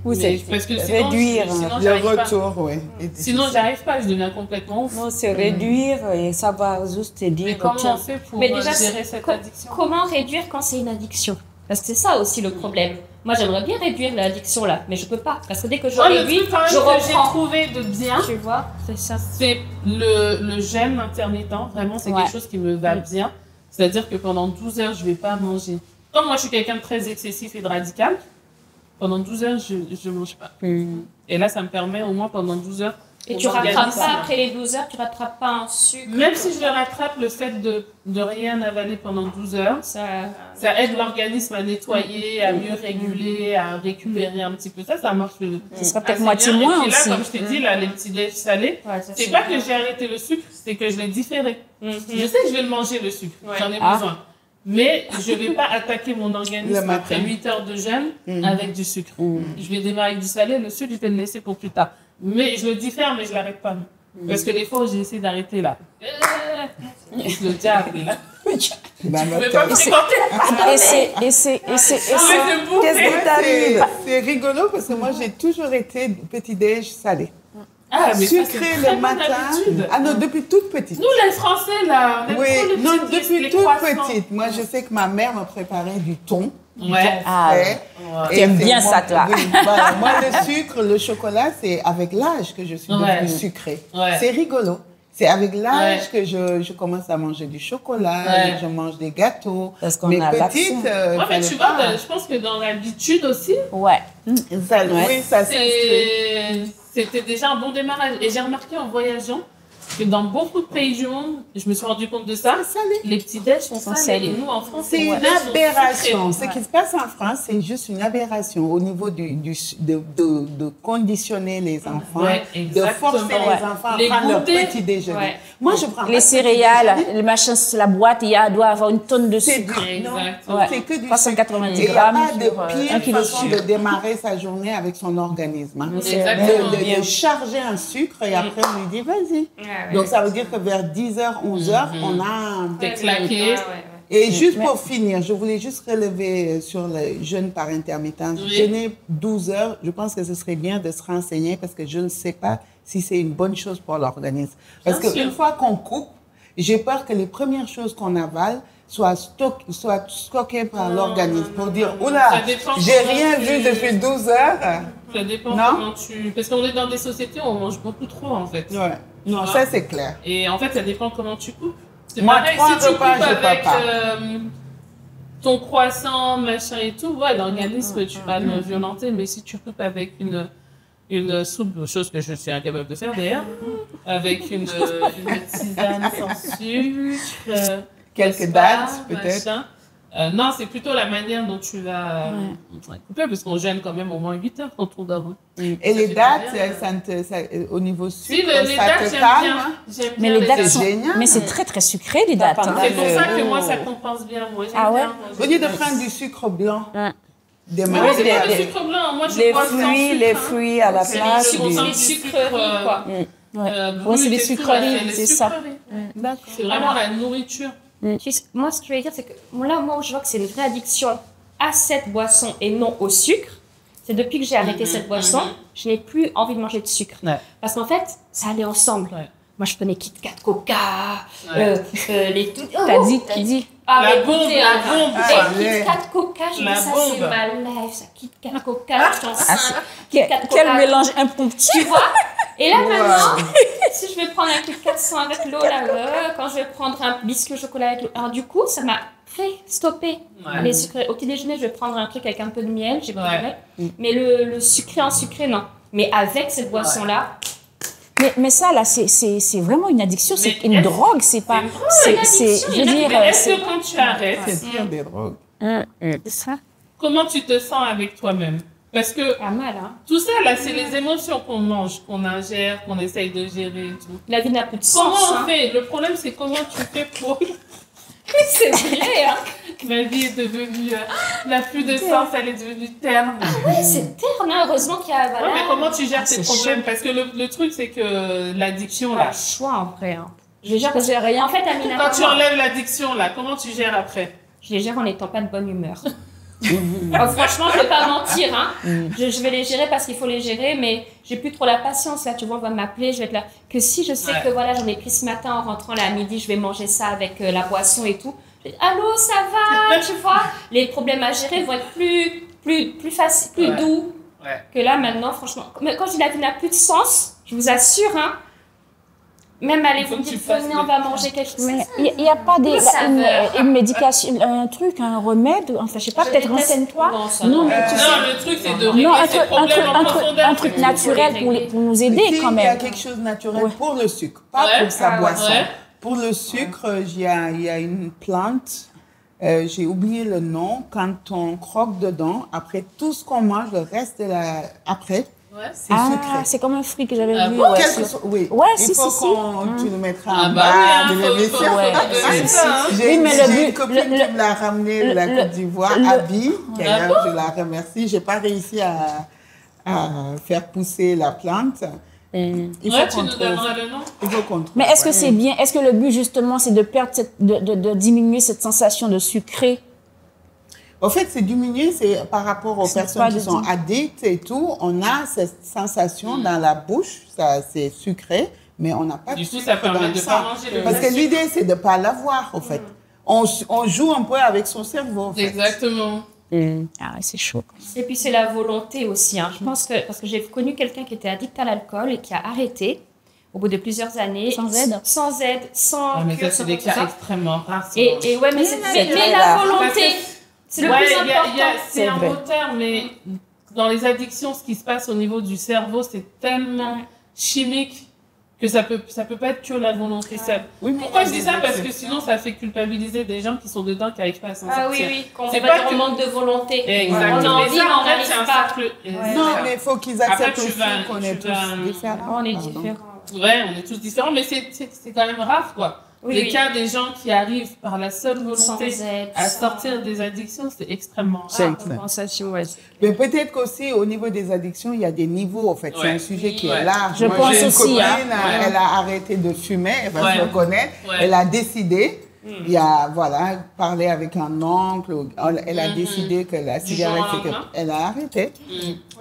Oui, c'est parce que réduire le retour, oui. Sinon, j'arrive pas, je deviens complètement ouf. Non, c'est réduire et savoir juste dire. Mais comment on fait pour gérer cette addiction? Comment réduire quand c'est une addiction? Parce que c'est ça aussi le problème. Moi, j'aimerais bien réduire l'addiction là, mais je peux pas. Parce que dès que je réduis, je reprends. J'ai trouvé de bien. Tu vois, c'est ça. C'est le jeûne intermittent. Vraiment, c'est quelque chose qui me va bien. C'est-à-dire que pendant 12 heures, je vais pas manger. Comme moi, je suis quelqu'un de très excessif et de radical, pendant 12 heures, je mange pas. Et là, ça me permet au moins pendant 12 heures. Et tu rattrapes pas après les 12 heures, tu rattrapes pas un sucre. Même si je le rattrape, le fait de rien avaler pendant 12 heures, ça aide l'organisme à nettoyer, à mieux réguler, à récupérer un petit peu. Ça marche. Ce sera peut-être moitié moins aussi. aussi. Comme je t'ai dit, là, les petits déj salés, c'est pas que j'ai arrêté le sucre, c'est que je l'ai différé. Je sais que je vais le manger, le sucre. J'en ai besoin. Mais je vais pas attaquer mon organisme après 8 heures de jeûne avec du sucre. Je vais démarrer avec du salé, le sucre, je vais le laisser pour plus tard. Mais je le diffère, mais je l'arrête pas. Parce que des fois, j'ai essayé d'arrêter là. Le diable, là. Tu peux pas me fréquenter. Qu'est-ce que t'arrives? C'est rigolo parce que moi, j'ai toujours été petit-déj salé. Ah, mais sucré le matin. Ah non, depuis toute petite. Nous, les Français, là, on oui, non, depuis toute petite. Moi, je sais que ma mère me préparait du thon. Ouais. T'aimes bien ça, toi. Oui, voilà. Moi, le sucre, le chocolat, c'est avec l'âge que je suis devenue sucrée. C'est rigolo. C'est avec l'âge que je commence à manger du chocolat, je mange des gâteaux. Parce qu'on mais a petite, mais tu vois, je pense que dans l'habitude aussi, oui, ça c'était déjà un bon démarrage. Et j'ai remarqué en voyageant que dans beaucoup de pays du monde, je me suis rendu compte de ça, les petits déj sont salés. Et nous, en France, c'est une aberration. Ce qui se passe en France, c'est juste une aberration au niveau de conditionner les enfants, de forcer les enfants à prendre leur petit déjeuner. Moi, je prends les céréales, le machin, la boîte, il doit avoir une tonne de sucre. C'est que du 390 sucre. grammes. Il n'y a pas de pire façon de démarrer sa journée avec son organisme. De charger un sucre et après on lui dit vas-y. Donc ça veut dire que vers 10h, 11h, on a claqué. Et juste pour finir, je voulais juste relever sur le jeûne par intermittence. Jeûner 12 heures, je pense que ce serait bien de se renseigner parce que je ne sais pas si c'est une bonne chose pour l'organisme. Parce qu'une fois qu'on coupe, j'ai peur que les premières choses qu'on avale soient stockées par l'organisme pour dire « Oula, j'ai rien vu depuis 12 heures ». Ça dépend comment tu... Parce qu'on est dans des sociétés où on mange beaucoup trop, en fait. Ouais. Non, ça, c'est clair. Et en fait, ça dépend comment tu coupes. C'est moi, pareil, 3 si tu repas, coupes je peux avec pas. ton croissant, machin et tout, l'organisme, tu vas le violenter. Mais si tu coupes avec une soupe, chose que je suis incapable de faire d'ailleurs, avec une tisane sans sucre, quelques dattes, peut-être. Non, c'est plutôt la manière dont tu vas couper, parce qu'on gêne quand même au moins 8 heures quand on dort. Et les dates, au niveau sucre, ça te calme? Mais les dates sont... Mais c'est très, très sucré, les dates. C'est pour ça que moi, ça compense bien. Moi, ah ouais? Au lieu de prendre du sucre blanc. Des sucre blanc. Moi, les fruits à la place. Les sucreries, quoi. C'est des sucreries, c'est ça. C'est vraiment la nourriture. Moi, ce que je veux dire, c'est que là, moi, je vois que c'est une vraie addiction à cette boisson et non au sucre. C'est depuis que j'ai arrêté cette boisson, je n'ai plus envie de manger de sucre. Parce qu'en fait, ça allait ensemble. Moi, je prenais Kit Kat Coca, les tout. T'as dit. Ah, la bombe. Kit Kat Coca, je dis ça, c'est ma life, ça. Kit Kat Coca, je t'en sais. Quel mélange impromptu. Tu vois? Et là, maintenant, si je vais prendre un Kit Kat sans avec l'eau, là, quand je vais prendre un biscuit au chocolat avec l'eau, alors du coup, ça m'a fait stopper les sucrés. Au petit déjeuner, je vais prendre un truc avec un peu de miel, j'ai pas mais le sucré en sucré, non. Mais avec cette boisson-là... Mais ça, là, c'est vraiment une addiction, c'est une drogue, c'est pas... Je veux dire... Est-ce que quand tu arrêtes... C'est pire des drogues. C'est ça. Comment tu te sens avec toi-même? Parce que tout ça, là, c'est les émotions qu'on mange, qu'on ingère, qu'on essaye de gérer et tout. La vie n'a plus de sens. Comment on fait? Le problème, c'est comment tu fais pour... C'est vrai, hein. Ma vie est devenue... n'a plus de sens, elle est devenue terne. C'est terne, hein. Heureusement qu'il y a... Voilà. Mais comment tu gères tes problèmes? Parce que le truc, c'est que l'addiction, là... choix, en vrai. Hein. Je gère que j'ai rien. En fait, Amina... Quand tu enlèves l'addiction, là, comment tu gères après? Je les gère en n'étant pas de bonne humeur. Franchement, je vais pas mentir, hein. Je vais les gérer parce qu'il faut les gérer, mais j'ai plus trop la patience, là, tu vois, on va m'appeler, je vais être là. Que si je sais que voilà, j'en ai pris ce matin en rentrant là à midi, je vais manger ça avec la boisson et tout. Je dis, allô, ça va, tu vois. Les problèmes à gérer vont être plus faciles, plus doux que là maintenant, franchement. Quand je dis la vie n'a plus de sens, je vous assure, hein. Même aller vous me dire, venez, on va manger quelque chose. Mais il n'y a pas une médication, un truc, un remède, enfin, je sais pas, peut-être renseigne-toi. Non, le truc, c'est de régler ces problèmes en profondeur. Un truc naturel pour nous aider quand même. Il y a quelque chose de naturel pour le sucre, pas pour sa boisson. Pour le sucre, il y a une plante, j'ai oublié le nom, quand on croque dedans, après tout ce qu'on mange, le reste de après, c'est sucré. C'est comme un fruit que j'avais vu. Oui, il faut que tu le mettras en bas de l'émission. J'ai une copine qui me l'a ramené de la Côte d'Ivoire, Abby, je la remercie. Je n'ai pas réussi à faire pousser la plante. Il faut tu nous donneras le nom. Il faut qu'on trouve. Mais est-ce que c'est bien? Est-ce que le but justement c'est de perdre de diminuer cette sensation de sucré? En fait, c'est diminuer, c'est par rapport aux personnes qui sont addictes et tout. On a cette sensation dans la bouche, ça c'est sucré, mais on n'a pas de sucre. Du coup, ça permet de pas manger le parce que l'idée, c'est de ne pas l'avoir, en fait. On joue un peu avec son cerveau, en fait. Exactement. Ah ouais, c'est chaud. Et puis c'est la volonté aussi. Hein. Je pense que, parce que j'ai connu quelqu'un qui était addict à l'alcool et qui a arrêté au bout de plusieurs années. Sans aide. Sans mais ça, c'est des cas extrêmement rares. Et ouais, mais la volonté... C'est le plus important. C'est un beau terme, mais dans les addictions, ce qui se passe au niveau du cerveau, c'est tellement chimique que ça peut pas être que la volonté seule. Pourquoi je dis ça? Parce que sinon, ça fait culpabiliser des gens qui sont dedans, qui n'arrivent pas à s'en sortir. Ah oui, c'est pas qu'on manque de volonté. Exactement. On a envie, mais on n'arrive pas. Non, mais il faut qu'ils acceptent aussi qu'on est tous différents. On est différents. Ouais, on est tous différents, mais c'est quand même rare, quoi. Les cas des gens qui arrivent par la seule volonté à sortir des addictions, c'est extrêmement rare. Mais peut-être qu'aussi, au niveau des addictions, il y a des niveaux, en fait. C'est un sujet qui est large. Je pense j'ai une aussi. copine, elle a arrêté de fumer, elle va se reconnaître. Elle a décidé, il y a, parlé avec un oncle, elle a décidé que la cigarette, elle a arrêté.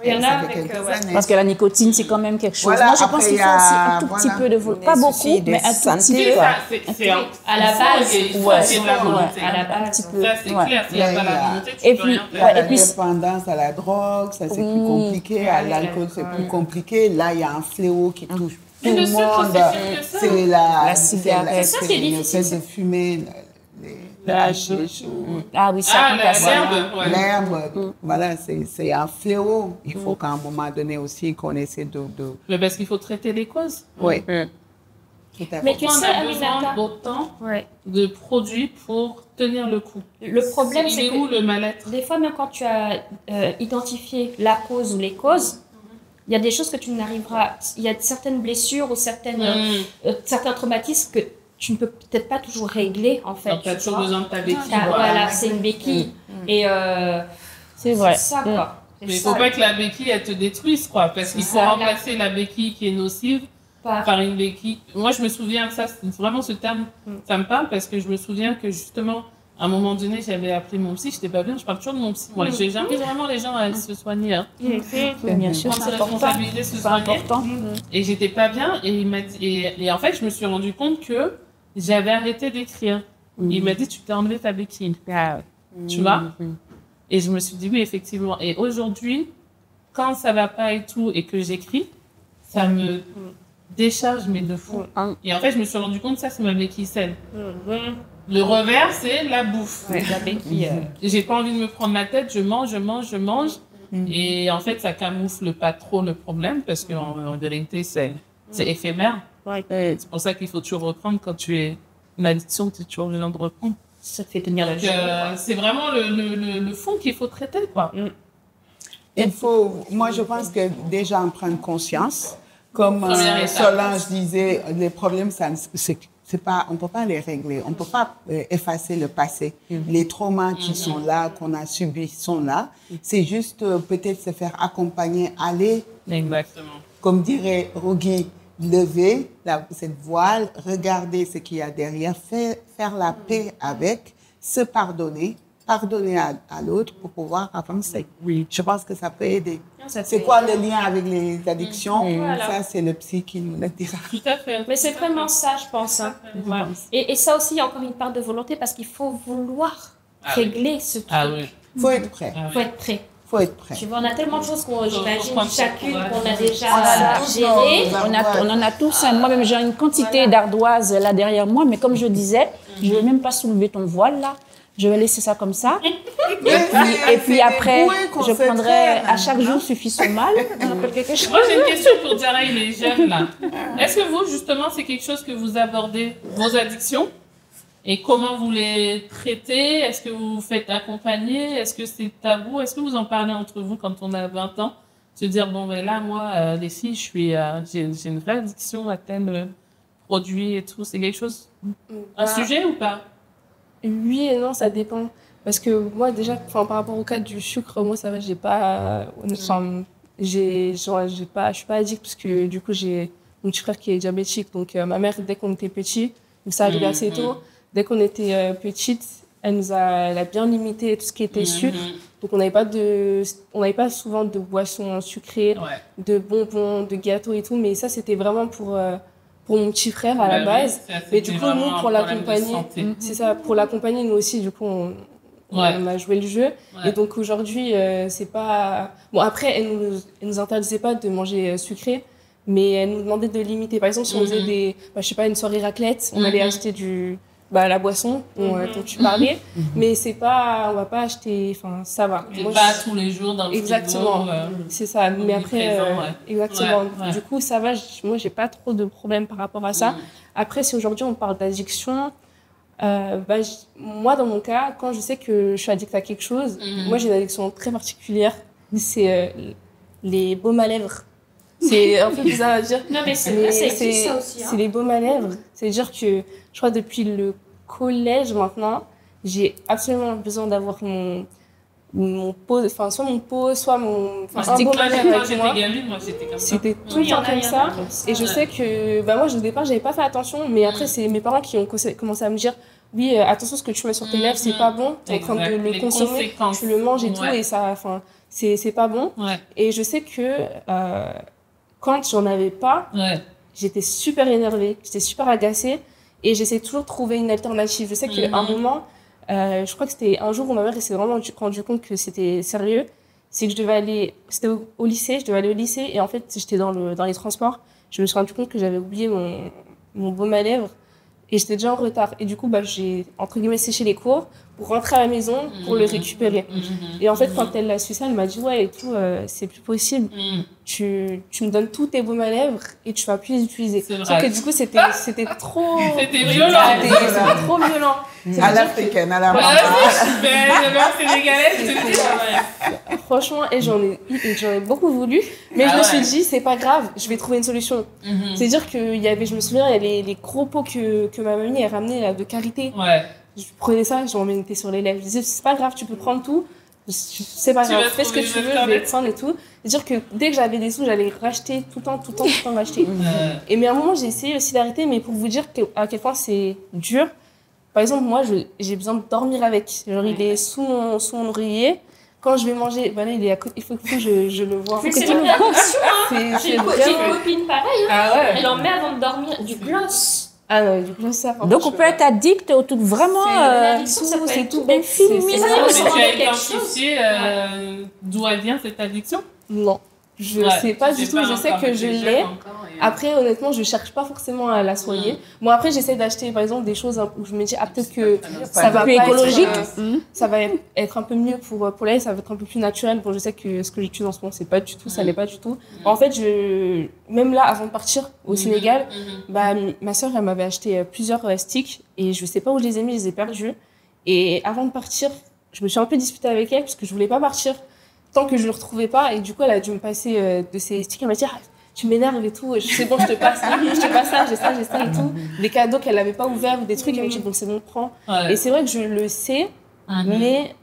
Il y en a avec, parce que la nicotine, c'est quand même quelque chose. Moi, je pense qu'il faut aussi un tout petit peu de volonté. Pas beaucoup, mais un tout petit peu. C'est à la base, c'est de la volonté. À la base, ça, c'est clair. S'il n'y a pas la volonté, tu peux rien faire. La dépendance à la drogue, ça, c'est plus compliqué. À l'alcool, c'est plus compliqué. Là, il y a un fléau qui touche tout le monde. C'est la cigarette. C'est ça qui est difficile. Le fait de fumer. Ah oui, ça l'herbe, voilà, c'est un fléau. Il faut qu'à un moment donné aussi qu'on essaie de... Mais parce qu'il faut traiter les causes. Oui. Tout à fait. Mais tu Pourquoi sais, on a besoin Aminata, d'autant ouais. de produits pour tenir le coup? Le problème, Il c'est est où que le mal-être? des fois, même quand tu as identifié la cause ou les causes, il y a des choses que tu n'arriveras... Il y a certaines blessures ou certains traumatismes que tu ne peux peut-être pas toujours régler, en fait. Tu as toujours besoin de ta béquille. Voilà, c'est une béquille. Et C'est vrai. c'est ça, quoi. C'est Mais il ne ça. faut pas que la béquille, elle te détruise, quoi. Parce qu'il faut ça. remplacer la béquille qui est nocive par une béquille. Moi, je me souviens, ça, c'est vraiment ce terme, ça me parle parce que je me souviens que justement, à un moment donné, j'avais appelé mon psy, j'étais pas bien, je parle toujours de mon psy. Moi, j'invite vraiment les gens à se soigner. Hein. Bien sûr, Prendre ses c'est important. responsabilités, se C'est soigner. important. Et j'étais pas bien, et il m'a dit, et en fait, je me suis rendu compte que j'avais arrêté d'écrire. Il m'a dit, tu t'es enlevé ta béquille. Tu vois? Et je me suis dit, oui, effectivement. Et aujourd'hui, quand ça va pas et tout, et que j'écris, ça me décharge, mais de fou. Et en fait, je me suis rendu compte, ça, c'est ma béquille saine. Le revers, c'est la bouffe. La béquille. J'ai pas envie de me prendre la tête, je mange. Et en fait, ça camoufle pas trop le problème, parce qu'en vérité, c'est éphémère. C'est pour ça qu'il faut toujours reprendre quand tu es une addiction, tu es toujours besoin de reprendre. Ça te fait tenir la journée. C'est vraiment le fond qu'il faut traiter, quoi. Moi, je pense que déjà en prendre conscience, comme Première étape. Solange disait, les problèmes, c'est pas, on peut pas les régler, on peut pas effacer le passé. Les traumas qui sont là, qu'on a subis, sont là. C'est juste peut-être se faire accompagner, aller, Exactement. comme dirait Rogi, lever cette voile, regarder ce qu'il y a derrière, faire la paix avec, se pardonner à l'autre pour pouvoir avancer. Oui. Je pense que ça peut aider. C'est quoi le lien avec les addictions? Ça, c'est le psy qui nous le dira. Tout à fait. Mais c'est vraiment ça, je pense. Hein. Et ça aussi, il y a encore une part de volonté parce qu'il faut vouloir régler ce truc. Ah oui. Faut être prêt. Faut être prêt. Faut être prêt. Tu vois, on a tellement de choses j'imagine prendre chacune son qu'on a courage. déjà gérées. On en a tous. Moi-même, j'ai une quantité d'ardoises là derrière moi, mais comme je disais, je ne vais même pas soulever ton voile là. Je vais laisser ça comme ça. Et puis après, je prendrai à chaque jour suffit son mal. On appelle quelque chose. Moi, j'ai une question pour Diarra et les jeunes, là. Est-ce que vous, justement, c'est quelque chose que vous abordez, vos addictions? Et comment vous les traitez? Est-ce que vous vous faites accompagner? Est-ce que c'est tabou? Est-ce que vous en parlez entre vous quand on a 20 ans? Se dire, bon, ben là, moi, les filles, j'ai une vraie addiction à tel produit et tout. C'est quelque chose, un sujet ou pas? Oui et non, ça dépend. Parce que moi, déjà, par rapport au cas du sucre, moi, ça va, j'ai pas. Enfin, je suis pas addict parce que du coup, j'ai mon petit frère qui est diabétique. Donc, ma mère, dès qu'on était petit, ça arrivait assez tôt. Dès qu'on était petite, elle a bien limité tout ce qui était sucre. Donc, on n'avait pas souvent de boissons sucrées, de bonbons, de gâteaux et tout. Mais ça, c'était vraiment pour mon petit frère à la base. Mais du coup, nous, pour l'accompagner, c'est ça, pour l'accompagner, nous aussi, du coup, on a joué le jeu. Et donc aujourd'hui, c'est pas... Bon, après, elle nous interdisait pas de manger sucré, mais elle nous demandait de limiter. Par exemple, si on faisait je sais pas, une soirée raclette, on allait acheter la boisson dont tu parlais, mais c'est pas, on va pas acheter, enfin, ça va. Moi, pas tous les jours dans le exactement, c'est ça. Mais après, exactement. Du coup, ça va. Moi, j'ai pas trop de problèmes par rapport à ça. Après, si aujourd'hui on parle d'addiction, moi, dans mon cas, quand je sais que je suis addict à quelque chose, moi, j'ai une addiction très particulière. C'est les baumes à lèvres. C'est un peu bizarre à dire. Non, mais c'est ça aussi. C'est les baumes à lèvres. C'est-à-dire que, je crois, depuis le collège, maintenant, j'ai absolument besoin d'avoir mon pot, enfin, soit mon pot, soit un baume à lèvres avec moi. C'était tout le temps comme ça. Et je sais que, moi, au départ, j'avais pas fait attention, mais après, c'est mes parents qui ont commencé à me dire, oui, attention, ce que tu mets sur tes lèvres, c'est pas bon. Tu es en train de le consommer, tu le manges et tout, et ça, enfin, c'est pas bon. Et je sais que, quand j'en avais pas, j'étais super énervée, j'étais super agacée et j'essayais toujours de trouver une alternative. Je sais qu'à un moment, je crois que c'était un jour où ma mère s'est vraiment rendu compte que c'était sérieux. C'est que c'était au lycée, je devais aller au lycée et en fait, j'étais dans les transports. Je me suis rendu compte que j'avais oublié mon baume à lèvres et j'étais déjà en retard. Et du coup, j'ai, entre guillemets, séché les cours pour rentrer à la maison, pour le récupérer. Et en fait, quand elle l'a su ça, elle m'a dit, ouais, et tout, c'est plus possible. Tu me donnes tous tes baumes à lèvres et tu vas plus les utiliser. Sauf que du coup, c'était trop... C'était violent. C'était trop violent. À l'africaine, à la maman. Franchement, et j'en ai beaucoup voulu. Mais je me suis dit, c'est pas grave, je vais trouver une solution. C'est-à-dire qu'il y avait, je me souviens, il y avait les gros pots que ma mamie a ramenés là, de karité. Ouais. Je prenais ça, je m'en mettais sur les lèvres. Je disais, c'est pas grave, tu peux prendre tout. C'est pas grave, fais ce que tu veux, je vais prendre et tout. C'est-à-dire que dès que j'avais des sous, j'allais racheter tout le temps racheter. Mais à un moment, j'ai essayé aussi d'arrêter, mais pour vous dire à quel point c'est dur. Par exemple, moi, j'ai besoin de dormir avec. Genre, il est sous mon oreiller. Quand je vais manger, voilà, il est à côté, il faut que je le vois. C'est une addiction, hein. J'ai une vraiment... copine pareille, hein. Ah ouais. Elle en met avant de dormir du gloss. Ah non, du gloss, ça. Donc on peut être addict au tout vraiment. C'est tout bête. Mais tu as identifié d'où elle vient cette addiction? Non. Je sais pas du tout, je sais que je l'ai. Après, honnêtement, je cherche pas forcément à la soigner. Bon, après, j'essaie d'acheter, par exemple, des choses où je me dis, peut-être que ça va pas écologique. Ça va être un peu mieux pour elle, ça va être un peu plus naturel. Bon, je sais que ce que j'utilise en ce moment, c'est pas du tout, ça l'est pas du tout. En fait, même là, avant de partir au Sénégal, ma sœur, elle m'avait acheté plusieurs sticks et je sais pas où je les ai mis, je les ai perdus. Et avant de partir, je me suis un peu disputée avec elle parce que je voulais pas partir tant que je le retrouvais pas, et du coup elle a dû me passer de ces sticks. Elle m'a dit, tu m'énerves et tout, c'est bon, je te passe ça, j'ai ça et tout, des cadeaux qu'elle n'avait pas ouverts ou des trucs. Elle m'a dit, bon, c'est bon, prends. Et c'est vrai que je le sais, mais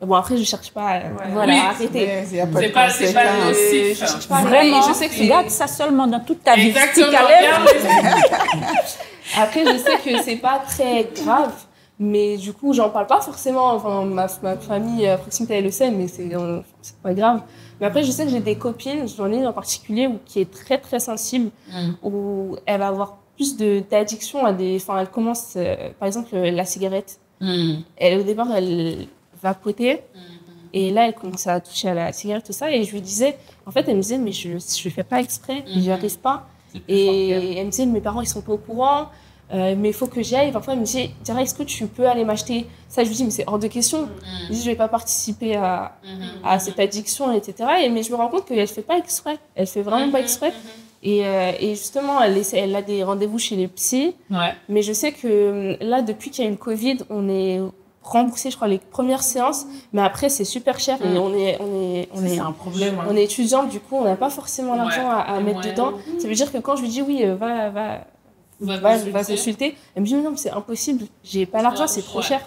bon, après je cherche pas à arrêter. C'est pas nocif. Vraiment, je sais que garde ça seulement dans toute ta vie. Exactement. Après, je sais que c'est pas très grave. Mais du coup, j'en parle pas forcément. Enfin, ma famille à proximité, elle le sait, mais c'est pas grave. Mais après, je sais que j'ai des copines, j'en ai une en particulier qui est très très sensible, où elle va avoir plus d'addiction à des. Enfin, elle commence, par exemple, la cigarette. Au départ, elle vapotait. Et là, elle commence à toucher à la cigarette, tout ça. Et je lui disais, en fait, elle me disait, mais je fais pas exprès, j'y arrive pas. Et elle me disait, mes parents, ils sont pas au courant. Mais il faut que j'y aille. Parfois, elle me dit, est-ce que tu peux aller m'acheter ça? Je lui dis, mais c'est hors de question. Je dis, je vais pas participer à cette addiction, etc. Mais je me rends compte qu'elle fait pas exprès. Elle fait vraiment pas exprès. Et justement, elle a des rendez-vous chez les psys. Mais je sais que là, depuis qu'il y a eu le Covid, on est remboursé, je crois, les premières séances. Mais après, c'est super cher. Et c'est un problème. On est étudiant, du coup, on n'a pas forcément l'argent à mettre dedans. Ça veut dire que quand je lui dis, oui, va consulter. Elle me dit, mais non, mais c'est impossible, j'ai pas l'argent, c'est trop cher.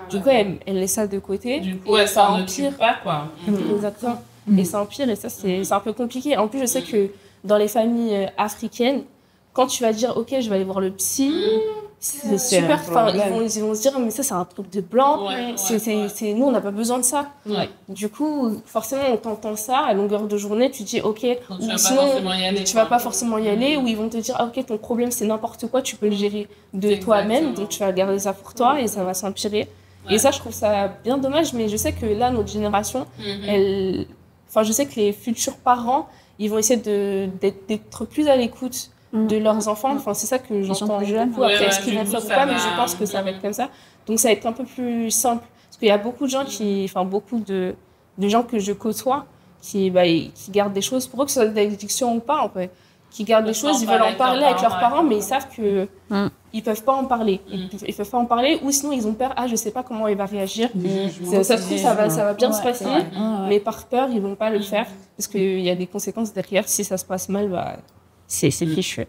Du coup, elle laisse ça de côté. Du coup, ça empire pas, quoi. Exactement. Et ça empire, et ça, c'est un peu compliqué. En plus, je sais que dans les familles africaines, quand tu vas dire, ok, je vais aller voir le psy, c'est super. Enfin, ils vont se dire, mais ça, c'est un truc de blanc. Nous, on n'a pas besoin de ça. Du coup, forcément, on t'entend ça à longueur de journée. Tu te dis, ok, ou sinon, tu vas pas forcément y aller. Ou ils vont te dire, ok, ton problème, c'est n'importe quoi, tu peux le gérer de toi-même. Donc, tu vas garder ça pour toi et ça va s'empirer. Et ça, je trouve ça bien dommage. Mais je sais que là, notre génération, je sais que les futurs parents, ils vont essayer d'être plus à l'écoute de leurs enfants. Enfin, c'est ça que j'entends beaucoup. Après, est-ce qu'ils vont faire ou pas, mais je pense que ça va être comme ça. Donc, ça va être un peu plus simple. Parce qu'il y a beaucoup de gens beaucoup de gens que je côtoie qui gardent des choses, pour eux que ce soit de l'addiction ou pas, en fait, qui gardent des choses, ils veulent en parler avec leurs parents, mais ils savent que ils peuvent pas en parler. Ils peuvent pas en parler, ou sinon ils ont peur, je sais pas comment il va réagir. Ça se trouve, ça va bien se passer, mais par peur, ils vont pas le faire, parce qu'il y a des conséquences derrière. Si ça se passe mal, c'est fichu.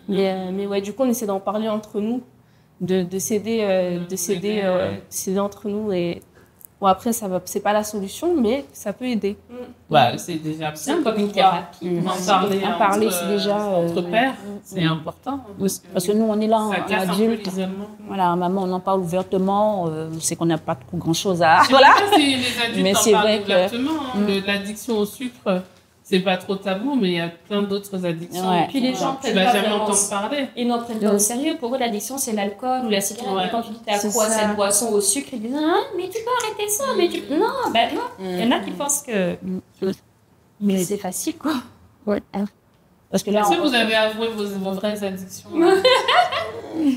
Mais ouais, du coup, on essaie d'en parler entre nous, de s'aider entre nous. Et bon, après, c'est pas la solution, mais ça peut aider. C'est déjà bien comme une thérapie. En parler, c'est déjà entre pairs, c'est important. Parce que nous, on est là en adulte. Voilà, maman, on en parle ouvertement. On sait qu'on n'a pas grand chose à. Voilà. Si les adultes en parlent ouvertement, l'addiction au sucre. C'est pas trop tabou, mais il y a plein d'autres addictions. Et puis les gens tu vas jamais entendre parler. Ils n'en prennent pas au sérieux. Pour eux, l'addiction, c'est l'alcool ou la cigarette. Quand tu dis t'es accro à cette boisson au sucre, ils disent mais tu peux arrêter ça. Mais non. Il y en a qui pensent que c'est facile, quoi. Parce que là, est-ce que vous avez avoué vos vraies addictions?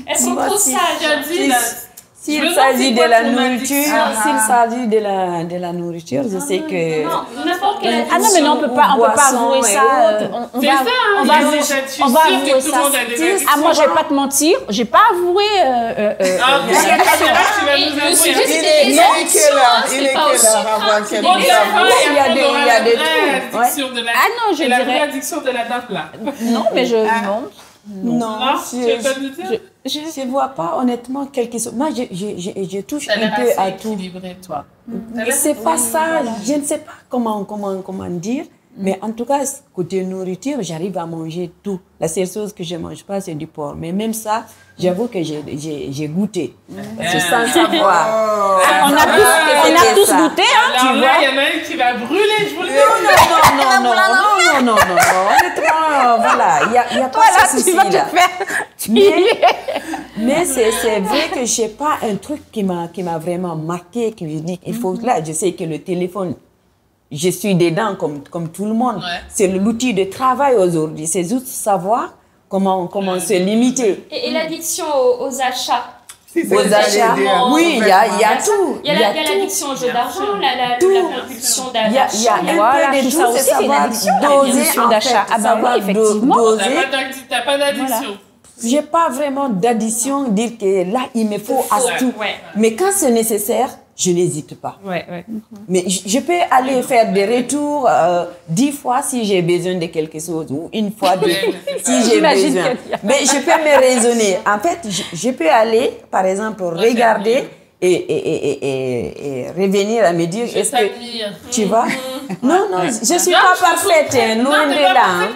Elles sont trop sages. S'il s'agit de la nourriture, je sais que... N'importe quelle Ah non, mais non, on peut pas avouer ça. On va avouer ça. Ah, moi, je vais pas te mentir, j'ai pas avoué. Il est quelle heure? Il y a des trucs. Ah non, je la dirais... addiction de la date là. Non, mais je... Non, Tu veux pas nous dire? je vois pas honnêtement quelque chose. Moi, je touche T'as un l'air peu assez à tout. équilibré, toi. C'est pas ça, je ne sais pas comment dire, mais en tout cas, côté nourriture, j'arrive à manger tout. La seule chose que je mange pas, c'est du porc. Mais même ça, j'avoue que j'ai goûté. Parce que sans savoir. On a tous goûté, hein, tu Alors là, vois. il y en a un qui va brûler, je vous le dis. Non. Honnêtement, voilà, il y a pas ce souci-là. Mais c'est vrai que j'ai pas un truc qui m'a vraiment marqué, que je dis, il faut là, je sais que le téléphone, je suis dedans comme tout le monde. Ouais. C'est l'outil de travail aujourd'hui. C'est juste savoir comment se limiter. Et l'addiction aux achats. Aux achats, oui, il y a tout. Il y a l'addiction au jeu d'argent, l'addiction Il y a Voilà, un peu de tout tout, ça aussi, c'est c'est une savoir addiction, doser, l'addiction en d'achat. fait, Ah bah oui, savoir effectivement. doser. T'as pas d'addiction. J'ai pas vraiment d'addition, dire que là, il me faut à tout. Ouais. Mais quand c'est nécessaire, je n'hésite pas. Mais je peux aller faire des retours 10 fois si j'ai besoin de quelque chose, ou une fois si j'ai besoin. Mais je peux me raisonner. En fait, je peux aller, par exemple, regarder et revenir à me dire, est-ce que tu vois? Non, je suis pas parfaite, loin de là.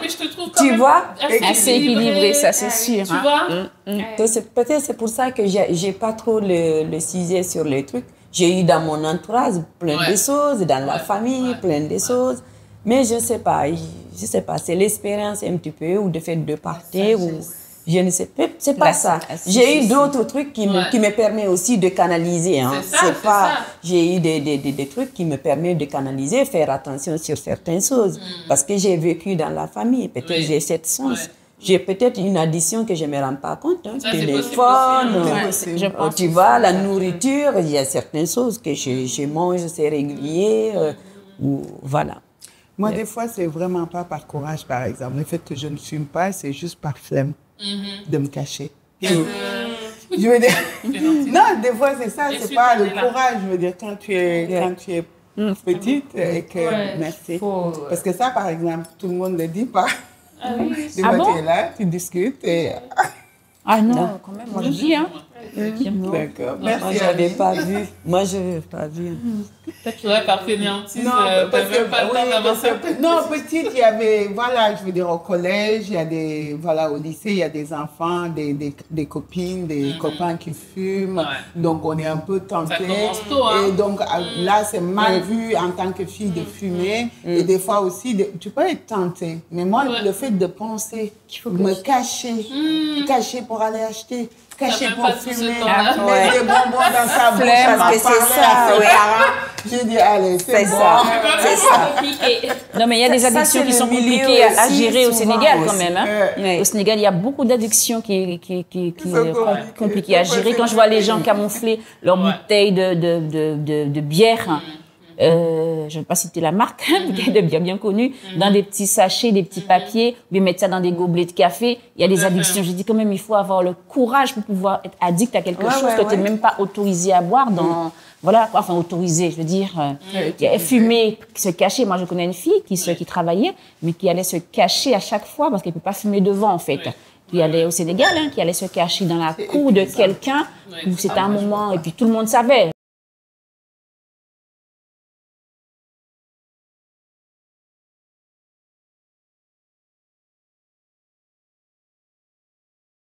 Tu vois? Assez équilibré, ça c'est sûr. Tu vois? Peut-être c'est pour ça que j'ai pas trop le sujet sur les trucs. J'ai eu dans mon entourage plein de choses, dans la famille, plein de choses. Mais je sais pas, c'est l'expérience un petit peu, ou le fait de partir, ou je ne sais pas, c'est pas ça. J'ai eu d'autres trucs qui me permettent aussi de canaliser. Hein. C'est pas, j'ai eu des trucs qui me permettent de canaliser, faire attention sur certaines choses. Parce que j'ai vécu dans la famille, peut-être j'ai cette chance. J'ai peut-être une addiction que je ne me rends pas compte. Hein. Téléphone, tu vois, la nourriture, il y a certaines choses que je mange, c'est régulier. Ou, voilà. Moi, des fois, c'est vraiment pas par courage, par exemple. Le fait que je ne fume pas, c'est juste par flemme de me cacher. Je veux dire, non, des fois, c'est ça, c'est pas le courage. Je veux dire, quand tu es petite et que, merci. Parce que ça, par exemple, tout le monde ne le dit pas. Ah oui. Tu vois, tu es là, tu discutes et... Ah non, quand même, moi je dis, hein. D'accord, merci. Moi, je n'avais pas vu. Moi, je n'avais pas vu. Peut-être que par fainéantise, parce que, pas le temps d'avancer. Non, petite, il y avait, voilà, je veux dire, au collège, il y a des, voilà, au lycée, il y a des enfants, des copines, des copains qui fument. Donc, on est un peu tentés. Ça commence tôt, hein. Et donc, là, c'est mal vu en tant que fille de fumer. Et des fois aussi, tu peux être tentée. Mais moi, le fait de penser, me cacher pour aller acheter, cacher pour fumer, mettre des bonbons dans sa bouche, parce que c'est ça, j'ai dit, allez, c'est bon. C'est ça. Non, mais il y a des addictions qui sont compliquées à gérer au Sénégal quand même. Hein. Au Sénégal, il y a beaucoup d'addictions qui sont compliquées à gérer. Quand je vois les gens camoufler leurs bouteilles de bière, je ne vais pas citer la marque, qui est bien connue, dans des petits sachets, des petits papiers, ou bien mettre ça dans des gobelets de café. Il y a des addictions. Je dis quand même, il faut avoir le courage pour pouvoir être addict à quelque chose que tu n'es même pas autorisé à boire dans... Voilà, enfin autorisé, je veux dire, fumer, se cacher. Moi, je connais une fille qui travaillait, mais qui allait se cacher à chaque fois parce qu'elle ne peut pas fumer devant, en fait. Qui allait au Sénégal, qui allait se cacher dans la cour de quelqu'un, où c'était un moment, et puis tout le monde savait.